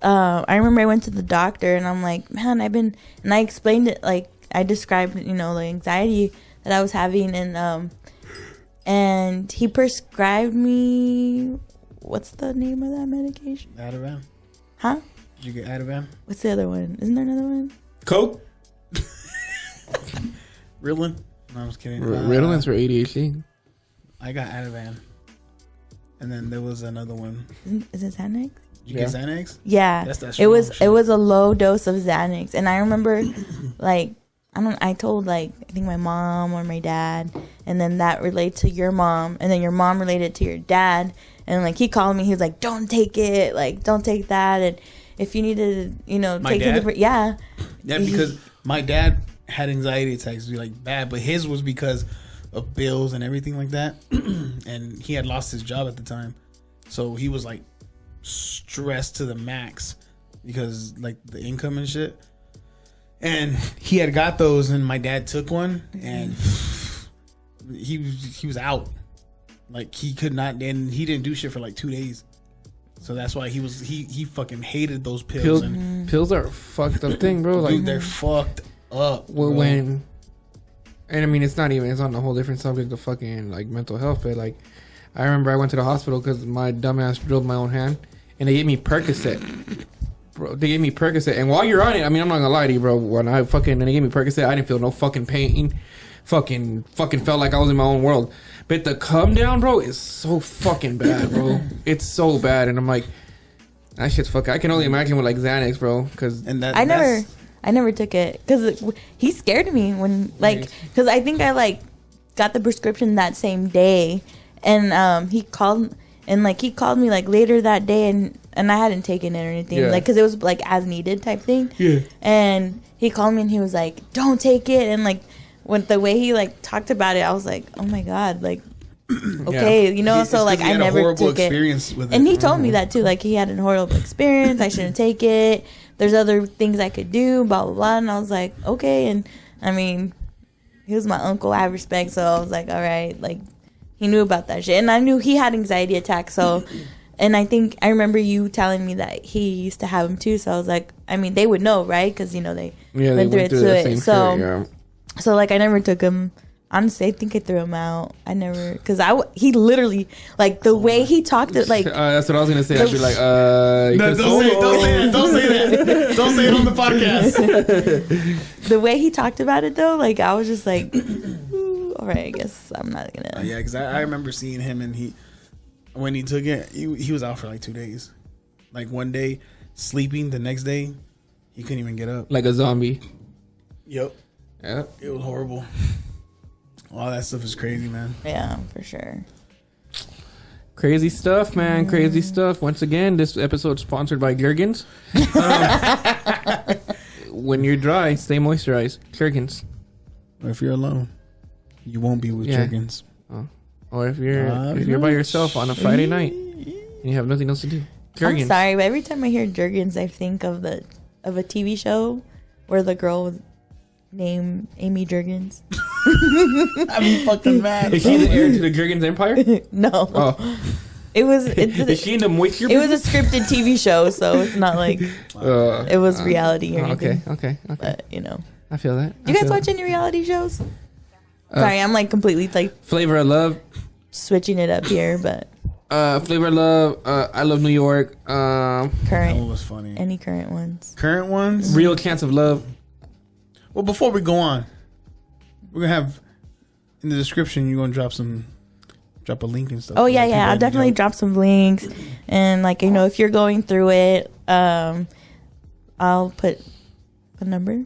I remember I went to the doctor, and I'm like, man, and I explained it, like, I described, the anxiety that I was having, and he prescribed me, what's the name of that medication? Ativan. Huh? Did you get Ativan? What's the other one? Isn't there another one? Coke? Ritalin? No, I'm just kidding. Ritalin's for ADHD. I got Ativan. And then there was another one. Is it Xanax? You get Xanax? Yeah. That's it was a low dose of Xanax. And I remember like I told like I think my mom or my dad, and then that related to your mom, and then your mom related to your dad, and like he called me, he was like, don't take it, like don't take that, and if you need to, take it, yeah, because my dad had anxiety attacks, like bad, but his was because of bills and everything like that. And he had lost his job at the time, so he was like stressed to the max because like the income and shit. And he had got those, and my dad took one, and he was out. Like he could not, and he didn't do shit for like 2 days. So that's why he fucking hated those pills. Pills are a fucked up thing, bro. Like dude, they're fucked up. And I mean, it's on a whole different subject of fucking like mental health, but like I remember I went to the hospital because my dumbass drilled my own hand, and they gave me Percocet. Bro, they gave me Percocet, and while you're on it, I mean, I'm not gonna lie to you, bro. When they gave me Percocet, I didn't feel no fucking pain. Fucking felt like I was in my own world. But the come down, bro, is so fucking bad, bro. It's so bad, and I'm like, that shit's fucking. I can only imagine with like Xanax, bro. Because I never took it because he scared me when because I think I like got the prescription that same day, and he called me like later that day, and I hadn't taken it or anything, like because it was like as needed type thing. Yeah. And he called me and he was like, "Don't take it," and like when the way he like talked about it, I was like, "Oh my god!" Like, okay, so like I never took it. And he told me that too. Like he had a horrible experience. I shouldn't take it. There's other things I could do. Blah blah blah. And I was like, okay. And I mean, he was my uncle. I have respect, so I was like, all right. Like he knew about that shit, and I knew he had anxiety attacks. So, and I think I remember you telling me that he used to have them too. So I was like, I mean, they would know, right? Because they went through it. So like I never took him. Honestly, I think I threw him out. I never, because he literally, like the way he talked it, like that's what I was gonna say. I'd be like, no, don't say that, don't say it on the podcast. The way he talked about it though, like I was just like, all right, I guess I'm not gonna. Yeah, because I remember seeing him, and when he took it, he was out for like 2 days. Like one day sleeping, the next day he couldn't even get up, like a zombie. Yep. Yeah. It was horrible. All that stuff is crazy, man. Yeah, for sure. Crazy stuff, man. Crazy stuff. Once again, this episode is sponsored by Jergens. When you're dry, stay moisturized. Jergens. If you're alone, you won't be with Jergens. Oh. Or if you're by yourself on a Friday night and you have nothing else to do. Jergens. I'm sorry, but every time I hear Jergens, I think of a TV show where the girl was named Amy Jergens. I'm fucking mad. Is she the heir to the Jergens Empire? No. Oh. It was. Is she in the moisture? It was a scripted TV show, so it's not like it was reality or anything. Okay. But you know, I feel that. Do you guys watch any reality shows? Sorry, I'm like completely like Flavor of Love. Switching it up here, but Flavor of Love. I Love New York. Current. That was funny. Any current ones? Current ones. Real Chance of Love. Well, before we go on, we're gonna have in the description. You're gonna drop a link and stuff. Oh yeah. I'll definitely drop some links, and like if you're going through it, I'll put a number,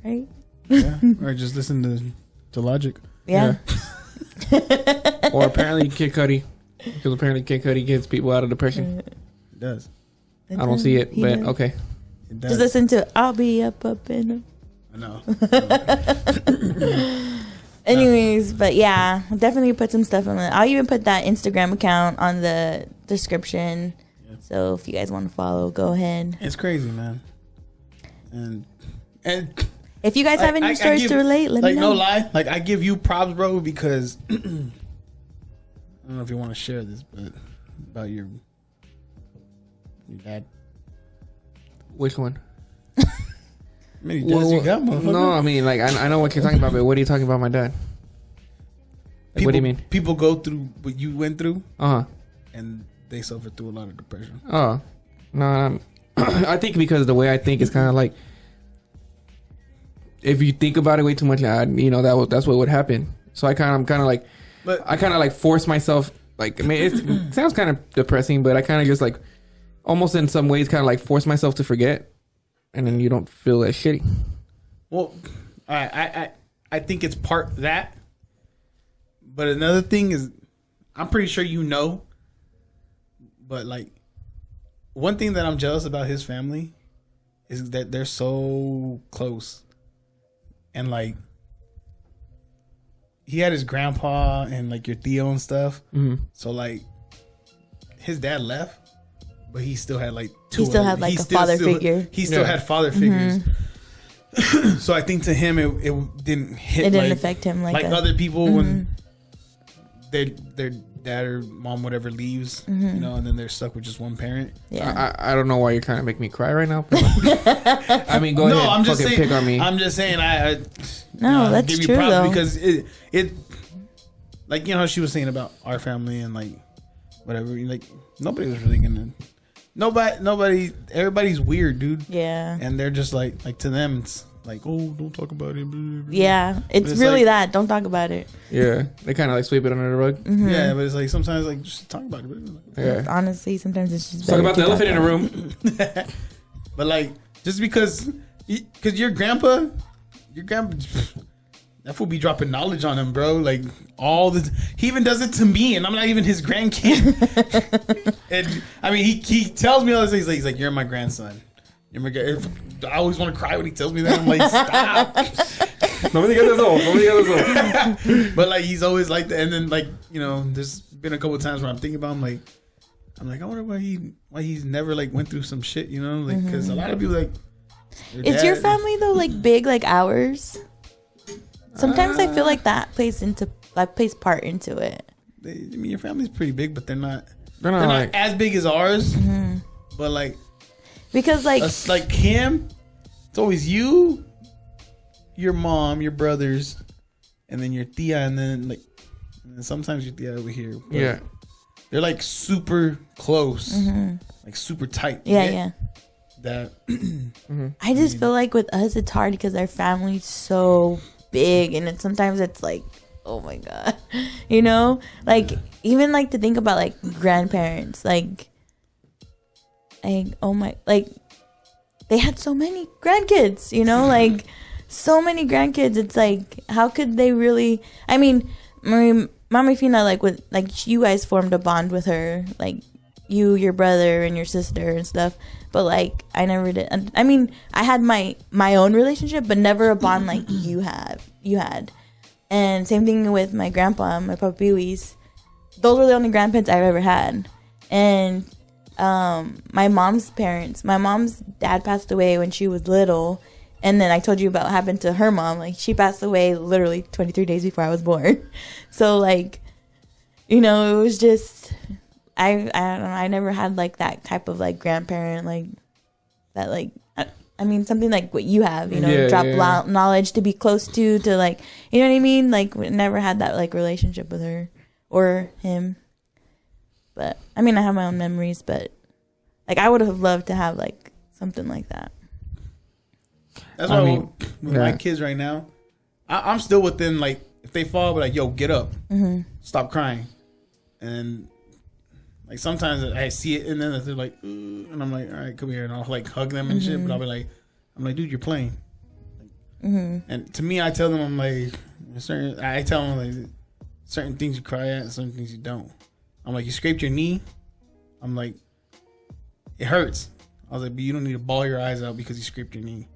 right? Yeah. Or just listen to Logic. Yeah. Or apparently Kid Cudi, because apparently Kid Cudi gets people out of depression. It does. I don't see it, but does. okay. It does. Just listen to "I'll Be Up in." I know. Anyways, but yeah, definitely put some stuff on it. I'll even put that Instagram account on the description. Yeah. So if you guys want to follow, go ahead. It's crazy, man. And if you guys have any stories to relate, let me know. No lie, like I give you props, bro, because I don't know if you want to share this, but about your dad. Which one? Many dads you got, motherfucker? No, I mean, like, I know what you're talking about, but what are you talking about, my dad? Like, what do you mean? People go through what you went through, and they suffer through a lot of depression. Oh, no, I think because the way I think is kind of like, if you think about it way too much, that's what would happen. So I'm kind of like, I kind of like force myself. Like, I mean, it sounds kind of depressing, but I kind of just like, almost in some ways, kind of like force myself to forget. And then you don't feel as shitty. Well, I think it's part that. But another thing is, I'm pretty sure but like, one thing that I'm jealous about his family is that they're so close. And like, he had his grandpa and like your Theo and stuff. Mm-hmm. So like, his dad left. But he still had like two. He still had like a father figure. He still had father figures. So I think to him it didn't hit. It didn't affect him like other people when their dad or mom whatever leaves, and then they're stuck with just one parent. Yeah. I don't know why you're trying to make me cry right now. I mean, go ahead. I'm just saying. Pick on me. I'm just saying. That's give you true props though. Because it like how she was saying about our family and like whatever. Like nobody was really gonna. Nobody, everybody's weird, dude. Yeah. And they're just like to them, it's like, oh, don't talk about it. Blah, blah, blah. Yeah. It's really like, that. Don't talk about it. Yeah. They kind of like sweep it under the rug. Mm-hmm. Yeah, but it's like sometimes like just talk about it. Yeah. Honestly, sometimes it's just talk about the elephant in the room. But like, just because your grandpa, that fool be dropping knowledge on him, bro. Like he even does it to me, and I'm not even his grandkid. And I mean, he tells me all this. He's like, "You're my grandson." I always want to cry when he tells me that. I'm like, stop. But like, he's always like that. And then like, there's been a couple of times where I'm thinking about him. I'm like, I wonder why he's never like went through some shit, like because a lot of people like. Is your family though like big like ours? Sometimes I feel like that plays part into it. I mean, your family's pretty big, but they're not like, as big as ours. Mm-hmm. But like, because like him, it's always you, your mom, your brothers, and then your tia, and then sometimes your tia over here. But yeah, they're like super close, like super tight. Yeah. That I just feel like with us, it's hard because our family's so big, and sometimes it's like, oh my god, like even like to think about like grandparents, like oh my, like they had so many grandkids, like so many grandkids. It's like, how could they really? I mean, Mama Fina, like you guys formed a bond with her, like you, your brother, and your sister and stuff. But like I never did. I mean, I had my own relationship, but never a bond like you had. And same thing with my grandpa, my papiwis. Those were the only grandparents I've ever had. And my mom's parents. My mom's dad passed away when she was little, and then I told you about what happened to her mom. Like she passed away literally 23 days before I was born. So like, it was just. I don't know. I never had like that type of like grandparent like that like. I mean, something like what you have, you know, knowledge to be close to like, you know what I mean? Like, we never had that like relationship with her or him. But I mean, I have my own memories, but like, I would have loved to have like something like that. That's why with my kids right now, I'm still within like, if they fall, I'll be like, yo, get up, stop crying, and like sometimes I see it and then they're like, and I'm like, all right, come here, and I'll like hug them and shit, but I'll be like, dude, you're playing. And to me, I tell them, I'm like, I tell them like certain things you cry at, and certain things you don't. I'm like, you scraped your knee. I'm like, it hurts. I was like, but you don't need to bawl your eyes out because you scraped your knee.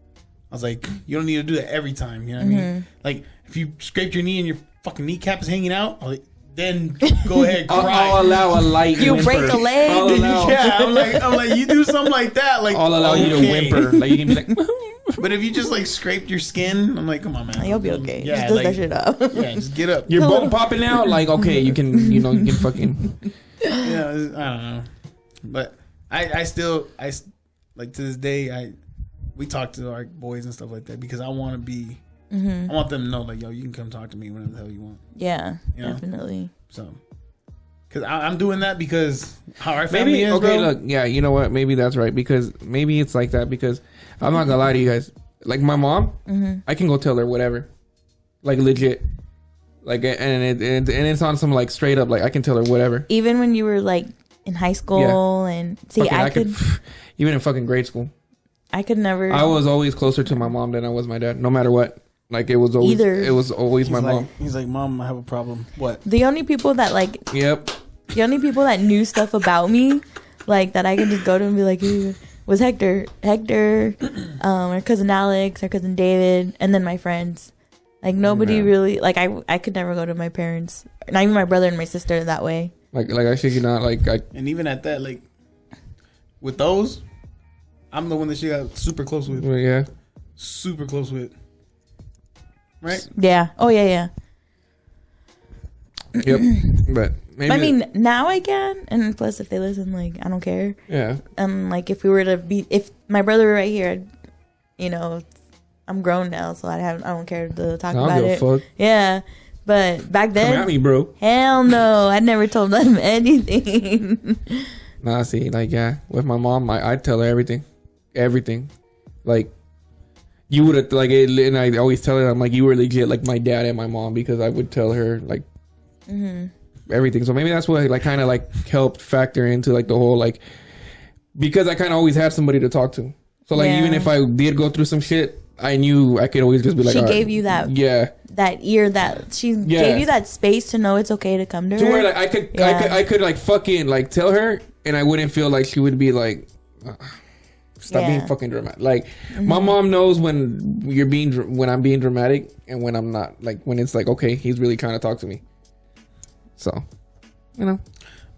I was like, you don't need to do that every time. You know what I mean? Like, if you scraped your knee and your fucking kneecap is hanging out, I was like, then go ahead and cry. I'll allow a light You whimper. break a leg. Yeah, I'm like, you do something like that. Like, I'll allow you to whimper. Like, you can be like, but if you just like scraped your skin, I'm like, come on, man. You'll be okay. Yeah, just dust like, that shit up. Yeah, just get up. your bone popping out. Like, okay, you can fucking. Yeah, I don't know. But I still like to this day, we talk to our boys and stuff like that because I want to be. I want them to know, like, yo, you can come talk to me whenever the hell you want. Yeah, you know? definitely. So, because I'm doing that because how our family is, okay, bro. look, yeah, you know what? Maybe that's right because maybe it's like that because I'm not gonna lie to you guys. Like my mom, I can go tell her whatever, like legit, like and it's on some like straight up like I can tell her whatever. Even when you were like in high school and see, fucking, I could even in fucking grade school. I could never. I was always closer to my mom than I was my dad, no matter what. Like it was always Either. It was always my mom. He's like, Mom, I have a problem. What? The only people that like. Yep. The only people that knew stuff about me, like that I could just go to and be like, "Ooh," was Hector, our cousin Alex, our cousin David, and then my friends. Like nobody really like I could never go to my parents, not even my brother and my sister that way. Like I shit you not like and even at that, like with those, I'm the one that she got super close with. Yeah. Super close with. Right? Yeah. Oh yeah. Yep. But maybe I mean, now I can, and plus if they listen, like I don't care. Yeah. Like if we were to be, if my brother were right here, you know, I'm grown now, so I don't care to talk about it. Fuck. Yeah. But back then, Come at me, bro. Hell no, I never told them anything. Nah, see, like yeah, with my mom, I'd tell her everything. Like you would have like, and I always tell her, I'm like, you were legit like my dad and my mom because I would tell her like everything. So maybe that's what like kind of like helped factor into like the whole like because I kind of always had somebody to talk to. So like even if I did go through some shit, I knew I could always just be like, she gave you that that ear that she gave you that space to know it's okay to come to her. To where like I could like fucking like tell her and I wouldn't feel like she would be like stop being fucking dramatic. Like my mom knows when I'm being dramatic and when I'm not. Like when it's like okay, he's really trying to talk to me. So, you know.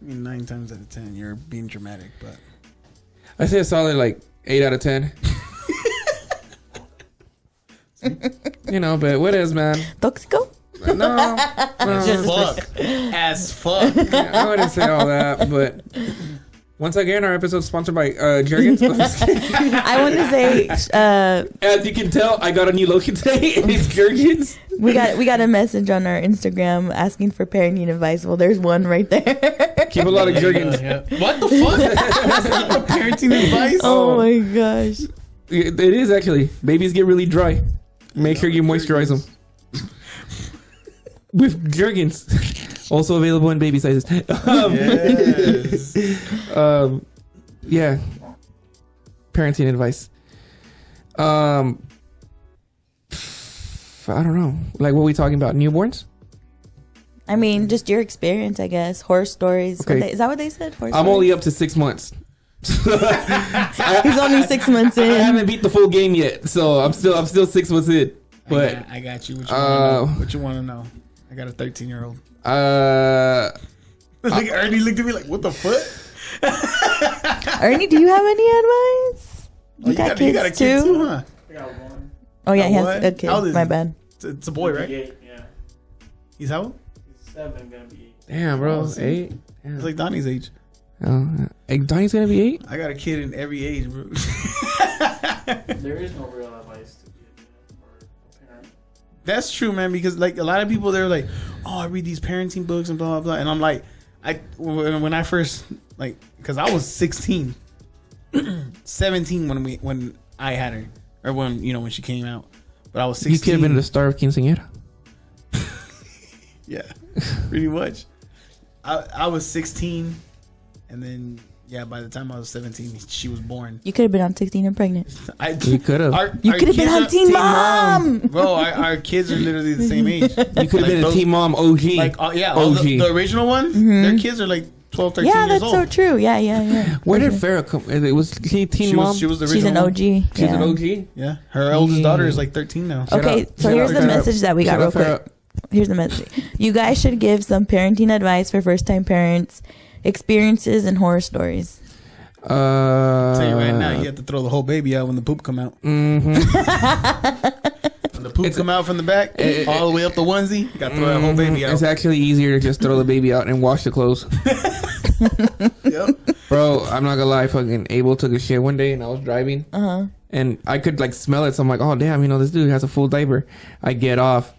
I mean, 9 times out of 10, you're being dramatic, but I say a solid like 8 out of 10. You know, but what is, man? Toxico? No. As fuck. Yeah, I wouldn't say all that, but once again, our episode is sponsored by Jergens. I want to say, as you can tell, I got a new logo today, and it's Jergens. We got a message on our Instagram asking for parenting advice. Well, there's one right there. Keep a lot of Jergens. What the fuck? That's not the parenting advice. Oh my gosh. It is actually. Babies get really dry. Make sure you moisturize them with Jergens. Also available in baby sizes. Yes. Yeah. Parenting advice. I don't know. Like, what are we talking about? Newborns? I mean, just your experience, I guess. Horror stories. Okay. Is that what they said? Horror I'm stories? only up to 6 months. He's only 6 months in. I haven't beat the full game yet, so I'm still 6 months in. But I got you. What you want to know? I got a 13-year-old. Like Ernie looked at me like, "What the fuck?" Ernie, do you have any advice? You got a kid too, huh? I got one. Oh yeah, he has what? a kid. How old is My he? bad. It's a boy, right? 8, yeah. He's how old? He's 7, gonna be 8. damn, bro, Oh, see? 8. It's like Donnie's age. Donnie's gonna be 8. I got a kid in every age, bro. There is no real advice to give or a parent. That's true, man. Because like a lot of people, they're like, "Oh, I read these parenting books and blah blah blah," and I'm like, when I first like, because I was 16, 17 when I had her, or when she came out, but I was 16. You could have been the star of Quinceañera. Yeah, pretty much. I was 16, and then by the time I was 17, she was born. You could have been on 16 and pregnant. You could have. You could have been on Teen Mom. Bro, our kids are literally the same age. You could have been a Teen Mom OG. Like, OG. The original ones, their kids are like 12, 13 Yeah, years that's old. so true. Yeah. Where did Farrah come? Was she Teen Mom? She was the original. She's an OG. She's an OG? Yeah. Her oldest daughter is like 13 now. Okay, so here's the message that we got real quick. Here's the message. You guys should give some parenting advice for first-time parents, experiences, and horror stories. I'll tell you right now, you have to throw the whole baby out when the poop come out. Mm-hmm. When the poop come out from the back, all the way up the onesie, you got to throw that whole baby out. It's actually easier to just throw the baby out and wash the clothes. Yep. Bro, I'm not gonna lie, fucking Abel took a shit one day and I was driving. And I could like smell it, so I'm like, oh damn, this dude has a full diaper. I get off.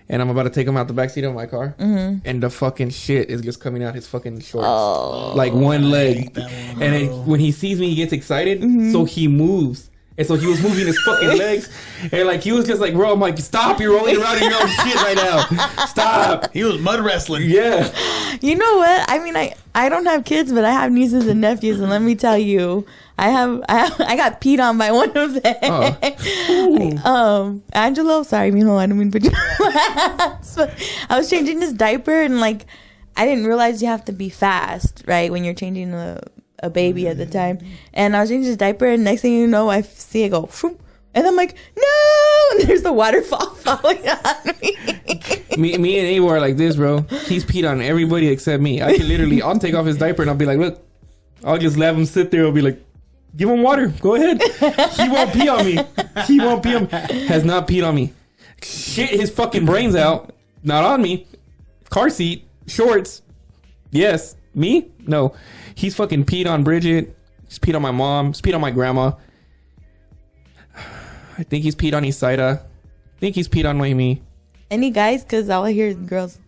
And I'm about to take him out the backseat of my car. And the fucking shit is just coming out his fucking shorts. Like one leg. And when he sees me, he gets excited. So he moves. And so he was moving his fucking legs. And like, he was just like, bro, I'm like, stop. You're rolling around in your own shit right now. Stop. He was mud wrestling. Yeah. You know what? I mean, I don't have kids, but I have nieces and nephews. And let me tell you, I got peed on by one of them. Angelo, sorry, mijo, I didn't mean to put you on blast. But I was changing his diaper and like, I didn't realize you have to be fast, right? When you're changing a baby at the time. And I was changing his diaper and next thing you know, I see it go, whoop, and I'm like, no! And there's the waterfall falling on me. Me and Abel are like this, bro. He's peed on everybody except me. I can literally, I'll take off his diaper and I'll be like, look, I'll just let him sit there. I'll be like, give him water. Go ahead. He won't pee on me. He won't pee on me. Has not peed on me. Shit his fucking brains out. Not on me. Car seat. Shorts. Yes. Me? No. He's fucking peed on Bridget. He's peed on my mom. He's peed on my grandma. I think he's peed on Isaida. I think he's peed on me. Any guys? Because all I hear is girls.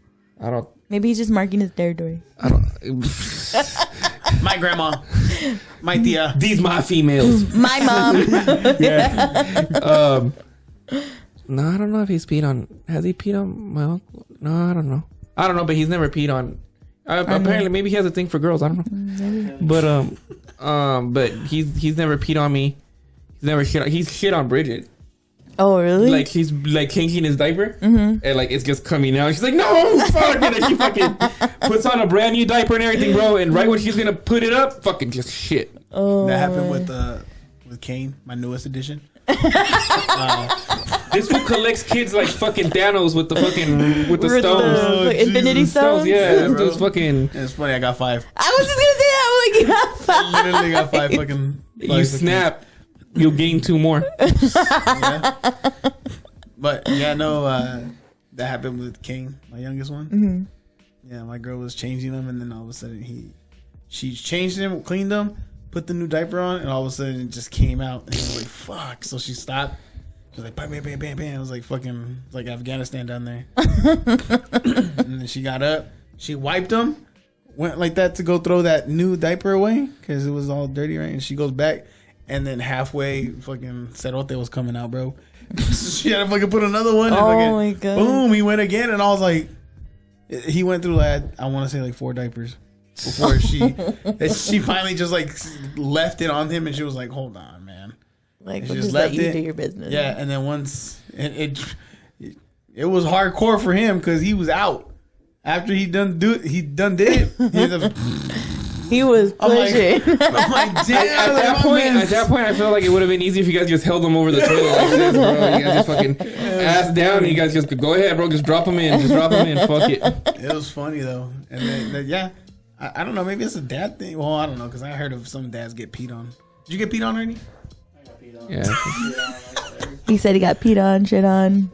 I don't. Maybe he's just marking his territory. I don't. My grandma. My tia. These my females. My mom. Yeah. No, I don't know if he's peed on. Has he peed on my uncle? No, I don't know. I don't know, but he's never peed on. Apparently, maybe he has a thing for girls. I don't know. But he's never peed on me. He's never shit. He's shit on Bridget. Oh, really? Like he's like changing his diaper, and like it's just coming out. She's like, no, fuck! And then she fucking puts on a brand new diaper and everything, bro. And right when she's gonna put it up, fucking just shit. Oh, that happened with Kane, my newest edition. This one collects kids like fucking Thanos with the stones. The Infinity Stones? Yeah, this dude's fucking. It's funny, I got 5. I was just gonna say that. I'm like, you got 5. I literally got 5 fucking. You snap, you'll gain 2 more. Yeah. But yeah, no, that happened with Kane, my youngest one. Yeah, my girl was changing him, and then all of a sudden she changed him, cleaned him, put the new diaper on, and all of a sudden it just came out, and I was like, fuck. So she stopped. She was like, bam, bam, bam, bam, bam. It was like fucking like Afghanistan down there. And then she got up, she wiped him, went like that to go throw that new diaper away because it was all dirty, right? And she goes back, and then halfway, fucking Cerote was coming out, bro. So she had to fucking put another one. Oh and my god! Boom, he went again, and I was like, he went through like I want to say like 4 diapers before she finally just like left it on him, and she was like, hold on, man. Like, we'll just let you do your business. Yeah, and then once it was hardcore for him because he was out after he did it. He was pushing. I'm like, damn. At that point, I felt like it would have been easy if you guys just held them over the toilet like this, bro. You guys just fucking ass down, and you guys just go ahead, bro. Just drop them in. Fuck it. It was funny though, and then, yeah, I don't know. Maybe it's a dad thing. Well, I don't know because I heard of some dads get peed on. Did you get peed on already? Yeah. He said he got peed on, shit on.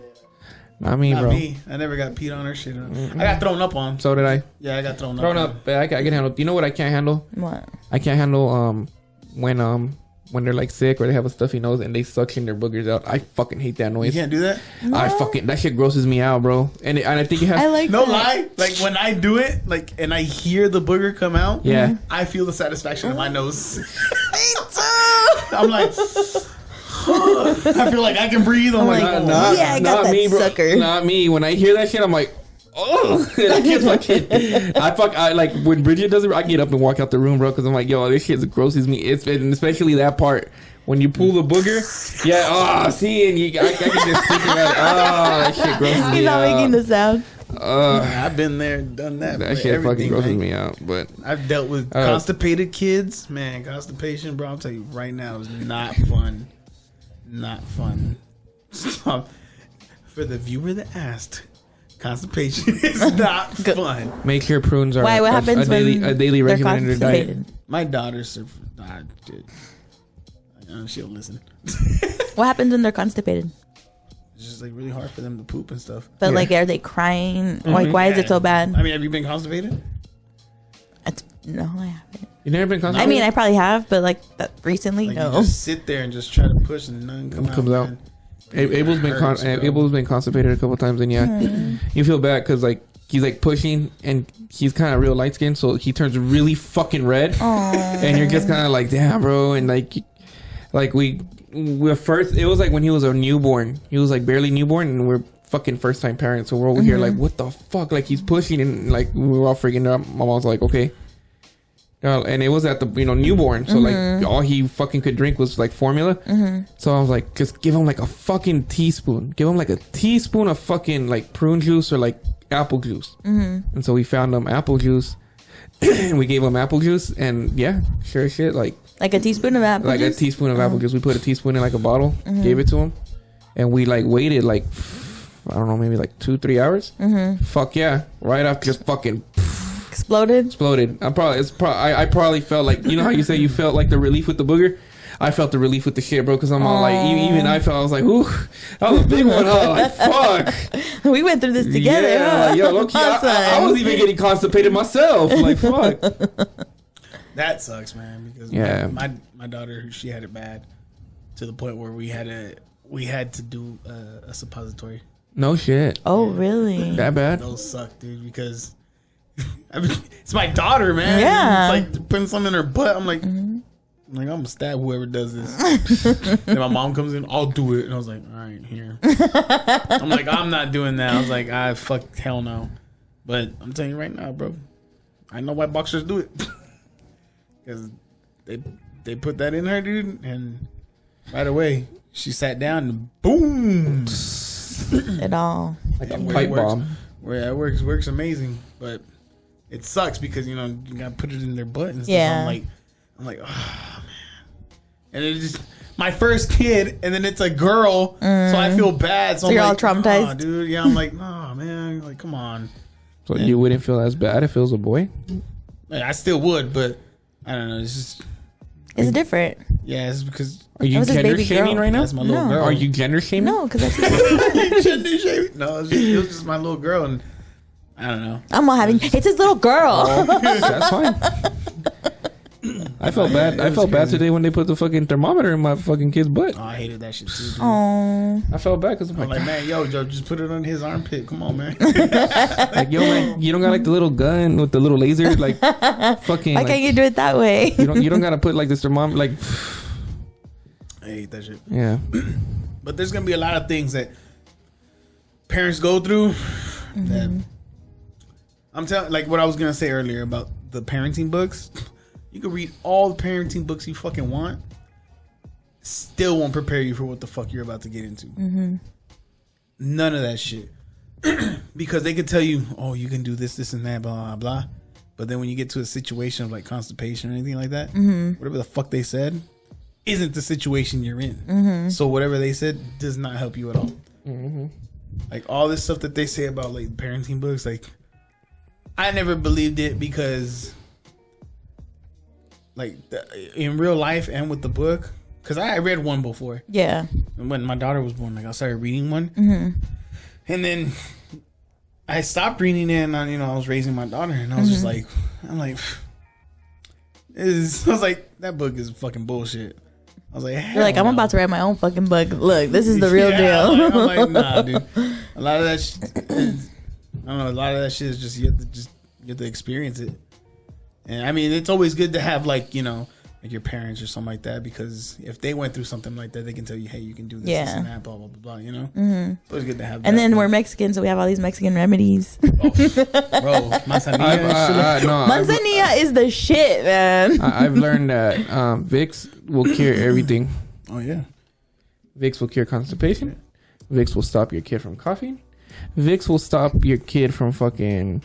Not me, Not bro. me. I never got peed on or shit. I got thrown up on. So did I. Yeah, I got thrown Thrown up. up. I can handle. You know what I can't handle? What? I can't handle when they're like sick or they have a stuffy nose and they suction their boogers out. I fucking hate that You noise. can't do that? No. That shit grosses me out, bro. And I think it has. I like No that. lie. Like when I do it, like, and I hear the booger come out, Yeah. I feel the satisfaction in my nose. Me too. I'm like, I feel like I can breathe. I'm like, like, oh, yeah, I got that sucker. Not me. When I hear that shit, I'm like, oh, I can't fucking. I like when Bridget does it. I get up and walk out the room, bro, because I'm like, yo, this shit grosses me. And especially that part when you pull the booger. Yeah. Oh, see, and I can just think about it. Oh, that shit grosses me He's out. not making the sound. I've been there, done that. That for shit fucking everything, grosses man. me out. But I've dealt with constipated kids. Man, constipation, bro. I'll tell you right now, is not fun. Not fun. For the viewer that asked, constipation is not fun. make sure prunes are Why? What happens a daily when regimen in they're their diet. constipated? My daughter's, she'll listen. What happens when they're constipated? It's just like really hard for them to poop and stuff. But Yeah. like, are they crying? Like, why is it so bad? I mean, have you been constipated? No, I haven't. You never been I constipated? mean, I probably have, but like that recently, Like no. you just sit there and just try to push and none Comes out. man. Abel's been Hurts, bro. Abel's been constipated a couple times, and yeah, you feel bad because like he's like pushing, and he's kind of real light skinned, so he turns really fucking red, and you're just kind of like, damn, bro, and like we first, it was like when he was a newborn, he was like barely newborn, and we're fucking first time parents, so we're over here like, what the fuck, like he's pushing, and like we were all freaking out. My mom's like, okay. And it was at the newborn, so like all he fucking could drink was like formula. So I was like, just give him like a fucking teaspoon. Give him like a teaspoon of fucking like prune juice or like apple juice. And so we found him apple juice, and we gave him apple juice, and yeah, sure as shit, like Like a teaspoon of apple like juice? a teaspoon of apple juice. We put a teaspoon in like a bottle, gave it to him, and we like waited like I don't know, maybe like 2-3 hours. Fuck yeah, right after just fucking. Exploded. I probably felt like, you know how you say you felt like the relief with the booger? I felt the relief with the shit, bro, because I'm all like, even I felt, I was like, ooh, that was a big one, huh? Like, fuck. We went through this together, Yeah, huh? yo, low-key, I was even getting constipated myself. Like, fuck. That sucks, man. Because Yeah. my daughter, she had it bad to the point where we had to do a suppository. No shit. Oh, really? That bad? Those suck, dude, because I mean, it's my daughter, man. Yeah. It's like putting something in her butt. I'm like, I'm gonna stab whoever does this. And my mom comes in, I'll do it. And I was like, all right, here. I'm like, I'm not doing that. I was like, fuck, hell no. But I'm telling you right now, bro, I know why boxers do it. Because they put that in her, dude, and right away she sat down and boom. It all. Like a Where it pipe works- bomb. Where it works amazing, but it sucks because you gotta put it in their butt and stuff. Yeah. I'm like, oh man, and it just my first kid, and then it's a girl, so I feel bad. So I'm you're all like, traumatized? "Oh, dude. Yeah, I'm like, no, man, like, come on. So you wouldn't feel as bad if it was a boy? Like, I still would, but I don't know. It's just It's different. it's because Are you That was his gender baby shaming girl. right now? that's my little No. girl. Are you gender shaming? No, because that's No, it was just my little girl, and I don't know. I'm not having. It's his little girl. That's fine. I felt bad. I felt bad today when they put the fucking thermometer in my fucking kid's butt. Oh, I hated that shit too, dude. Oh, I felt bad because I'm I'm like, like, man, yo, just put it on his armpit. Come on, man. like, yo, man, you don't got like the little gun with the little laser, like, fucking. why Like, can't you do it that way? you don't gotta put like this thermometer, like, I hate that shit. yeah. But there's gonna be a lot of things that parents go through that I'm telling, like what I was gonna say earlier about the parenting books. You can read all the parenting books you fucking want, still won't prepare you for what the fuck you're about to get into. None of that shit. Because they could tell you, oh, you can do this, this, and that, blah, blah, blah. But then when you get to a situation of like constipation or anything like that, whatever the fuck they said isn't the situation you're in. So whatever they said does not help you at all. Like all this stuff that they say about like parenting books, like I never believed it because like in real life and with the book, because I read one before. Yeah. And when my daughter was born, like I started reading one. And then I stopped reading it, and I was raising my daughter, and I was just like, I was like, that book is fucking bullshit. I was like, you're like, I'm about to write my own fucking book. Look, this is the real deal. I'm like, nah, dude. A lot of that shit, I don't know. A lot of that shit is just you have to experience it. And I mean, it's always good to have like your parents or something like that, because if they went through something like that, they can tell you, hey, you can do this, this and that, blah blah blah. It's always good to have. And then we're Mexican, so we have all these Mexican remedies. Bro, manzanilla is the shit, man. I've learned that Vicks will cure everything. Oh yeah, Vicks will cure constipation. Vicks will stop your kid from coughing. Vicks will stop your kid from fucking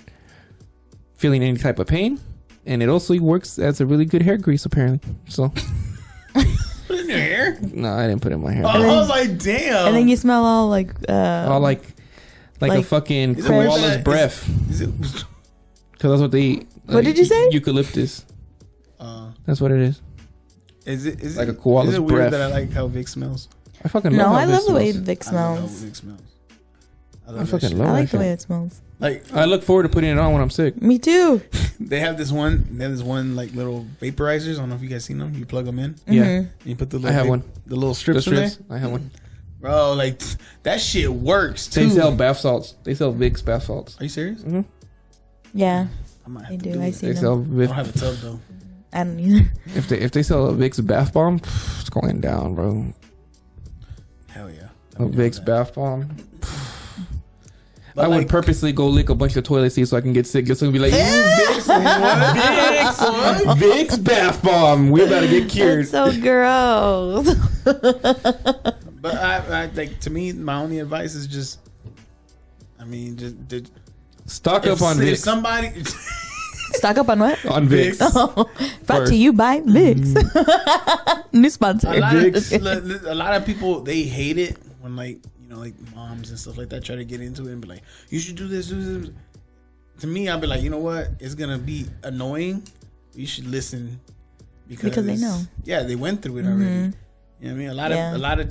feeling any type of pain. And it also works as a really good hair grease, apparently. So, put it in your hair? No, I didn't put it in my hair. Oh, I was like, damn. And then you smell all like a fucking koala's breath. Because that's what they eat. What did you say? Eucalyptus. That's what it is. Is it like a koala's is it breath? Weird that I like how Vic smells? I fucking love how I love the way Vic Vic smells. I fucking love I it. like the way it smells. Like, I look forward to putting it on when I'm sick. Me too. They have this one like little vaporizers. I don't know if you guys seen them. You plug them in. Yeah. And you put the little I have one. The little strips in there. I have one. Bro, like that shit works too. They sell bath salts. They sell Vicks bath salts. Are you serious? Mm-hmm. Yeah. I might have They to do. I it. see They them. sell I Vicks. don't have a tub though. I don't either. If they sell a Vicks bath bomb, it's going down, bro. Hell yeah. A Vicks bath bomb. But I would purposely go lick a bunch of toilet seats so I can get sick. Just to be like, Vicks, Vicks bath bomb. We're about to get cured. That's so gross. But I like, to me, my only advice is just Stock up on if Vicks. somebody Stock up on what? On Vicks. Brought to you by Vicks. New sponsor. a lot of people, they hate it when like moms and stuff like that try to get into it and be like, you should do this, do this. To me, I'll be like, you know what? It's gonna be annoying. You should listen because they know. Yeah, they went through it already. You know what I mean? A lot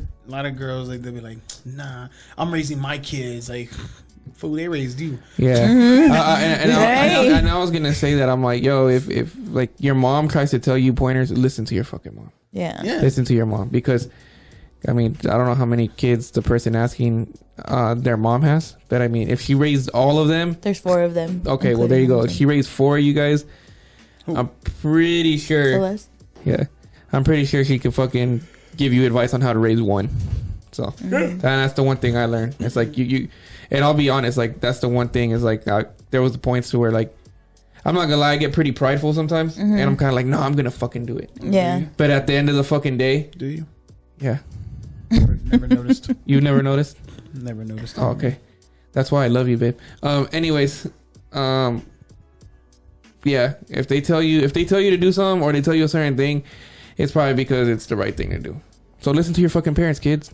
of girls, like, they'll be like, nah, I'm raising my kids. Like, fool, they raised you. Yeah. And I was gonna say that I'm like, yo, if like your mom tries to tell you pointers, listen to your fucking mom. Yeah. Listen to your mom, because I mean, I don't know how many kids the person asking their mom has, but I mean, if she raised all of them, There's 4 of them. okay, well there you go. If she raised 4 of you guys, I'm pretty sure. Celeste. Yeah, I'm pretty sure she could fucking give you advice on how to raise one. So and that's the one thing I learned. It's like you, and I'll be honest, like that's the one thing is like there was the points to where like I'm not gonna lie, I get pretty prideful sometimes, and I'm kind of like, no, I'm gonna fucking do it. Yeah. But at the end of the fucking day, Do you? yeah. Never noticed. You never noticed? Never noticed. Oh, okay. That's why I love you, babe. Anyways, yeah, if they tell you to do something or they tell you a certain thing, it's probably because it's the right thing to do. So listen to your fucking parents, kids.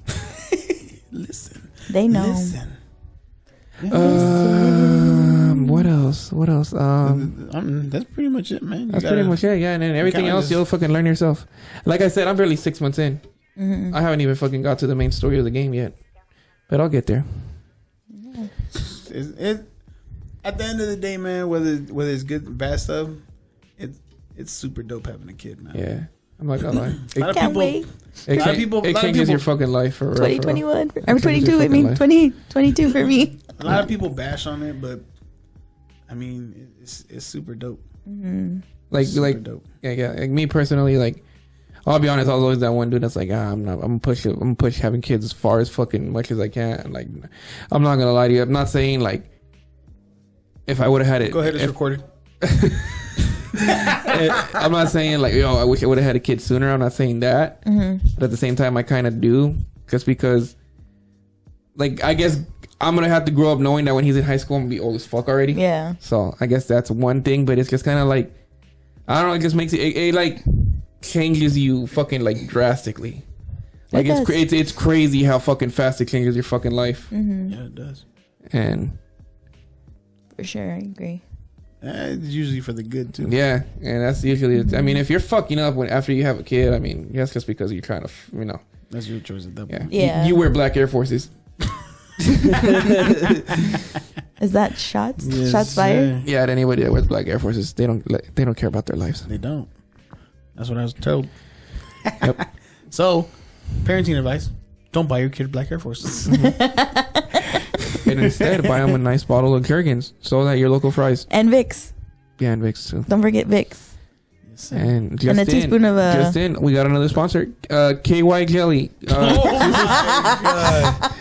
Listen. They know. Listen. What else? That's pretty much it, man. That's pretty much it, yeah. And then everything else you'll fucking learn yourself. Like I said, I'm barely 6 months in. I haven't even fucking got to the main story of the game yet, but I'll get there. At the end of the day, man, whether it's good or bad stuff, it's super dope having a kid, man. Yeah, I'm not gonna lie. Can't wait. It changes your fucking life for real. 2021. I'm 22. I mean, 2022 for me. A lot of people bash on it, but I mean, it's super dope. Super dope. Yeah. Like me personally, like I'll be honest, I was always that one dude that's like, I'm gonna push having kids as far as fucking much as I can. Like, I'm not gonna lie to you. I'm not saying like if I would have had it. Go ahead, it's recorded. I'm not saying like, I wish I would have had a kid sooner. I'm not saying that, but at the same time, I kind of do, just because, like, I guess I'm gonna have to grow up knowing that when he's in high school, I'm gonna be old as fuck already. Yeah. So I guess that's one thing, but it's just kind of like, I don't know. It just makes it like changes you fucking like drastically. Like it's crazy how fucking fast it changes your fucking life. Yeah, it does. And for sure, I agree. It's usually for the good too. Yeah, and that's usually. I mean, if you're fucking up after you have a kid, I mean, that's just because you're trying to, That's your choice at that point. Yeah. You wear black Air Forces. Is that shots? Yes, Shots fired? Yeah, anybody that wears black Air Forces, they don't care about their lives. They don't. That's what I was told. Yep. So, parenting advice: don't buy your kid black Air Forces. And instead, buy them a nice bottle of Jergens, so that your local fries. And Vicks. Yeah, and Vicks too. Don't forget Vicks. And just And a teaspoon of just in, we got another sponsor, KY Jelly. Oh my God.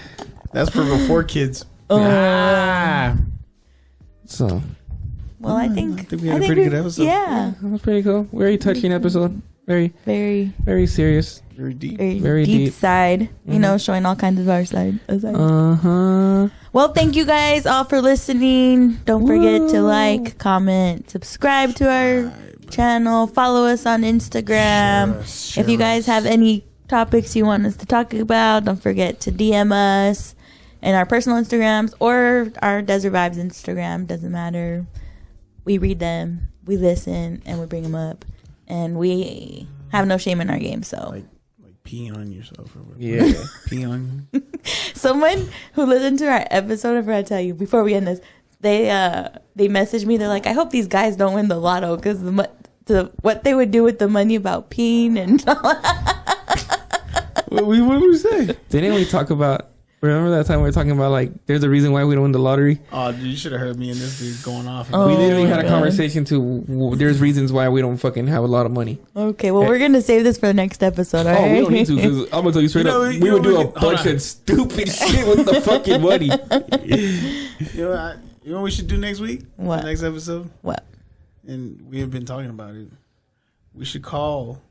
That's for before kids. So Well, I think we had a pretty good episode. Yeah. that was pretty cool. Very touching episode. Very, Very, very serious. Very deep. very deep side. You know, showing all kinds of our side. Well, thank you guys all for listening. Don't forget to like, comment, subscribe to our channel. Follow us on Instagram. If you guys have any topics you want us to talk about, don't forget to DM us in our personal Instagrams or our Desert Vibes Instagram. Doesn't matter. We read them, we listen, and we bring them up. And we have no shame in our game. So Like peeing on yourself or whatever. Yeah. Pee on you. someone who listened to our episode, I forgot to tell you before we end this, they messaged me. They're like, I hope these guys don't win the lotto because what they would do with the money about peeing and What did we say? Didn't we talk about? Remember that time we were talking about like there's a reason why we don't win the lottery? Oh, dude, you should have heard me and this dude going off. We literally had a conversation too. There's reasons why we don't fucking have a lot of money. Okay, well, we're gonna save this for the next episode. All right? We don't need to because I'm gonna tell you straight up. We would do a bunch of stupid shit with the fucking money. You know what we should do next week? What? The next episode? What? And we have been talking about it. We should call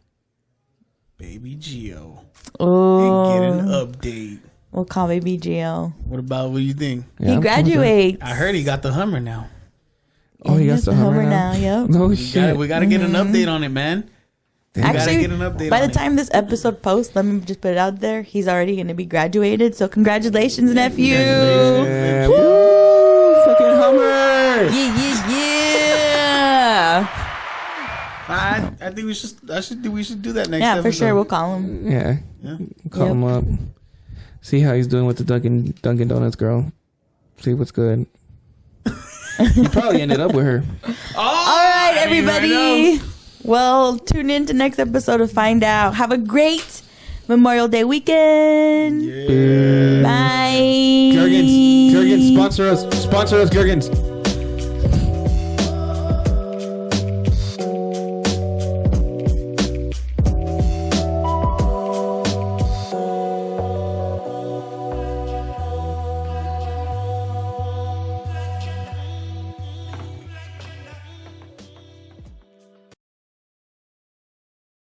Baby Geo and get an update. We'll call Baby Gio. What do you think? Yeah, He I'm graduates. I heard he got the Hummer now. Oh, he got the Hummer now. Yep. No shit. We got to get an update on it, man. We gotta Actually, get an update by on the time this episode posts, let me just put it out there. He's already going to be graduated. So congratulations, nephew. Yeah, woo! Fucking Hummer. Yeah. I think we should do that next Yeah, episode. for sure. We'll call him. Yeah. Call him up. See how he's doing with the Dunkin' Donuts girl. See what's good. He probably ended up with her. All right, everybody. Well, tune in to next episode to find out. Have a great Memorial Day weekend. Yeah. Bye. Jergens, sponsor us, Jergens.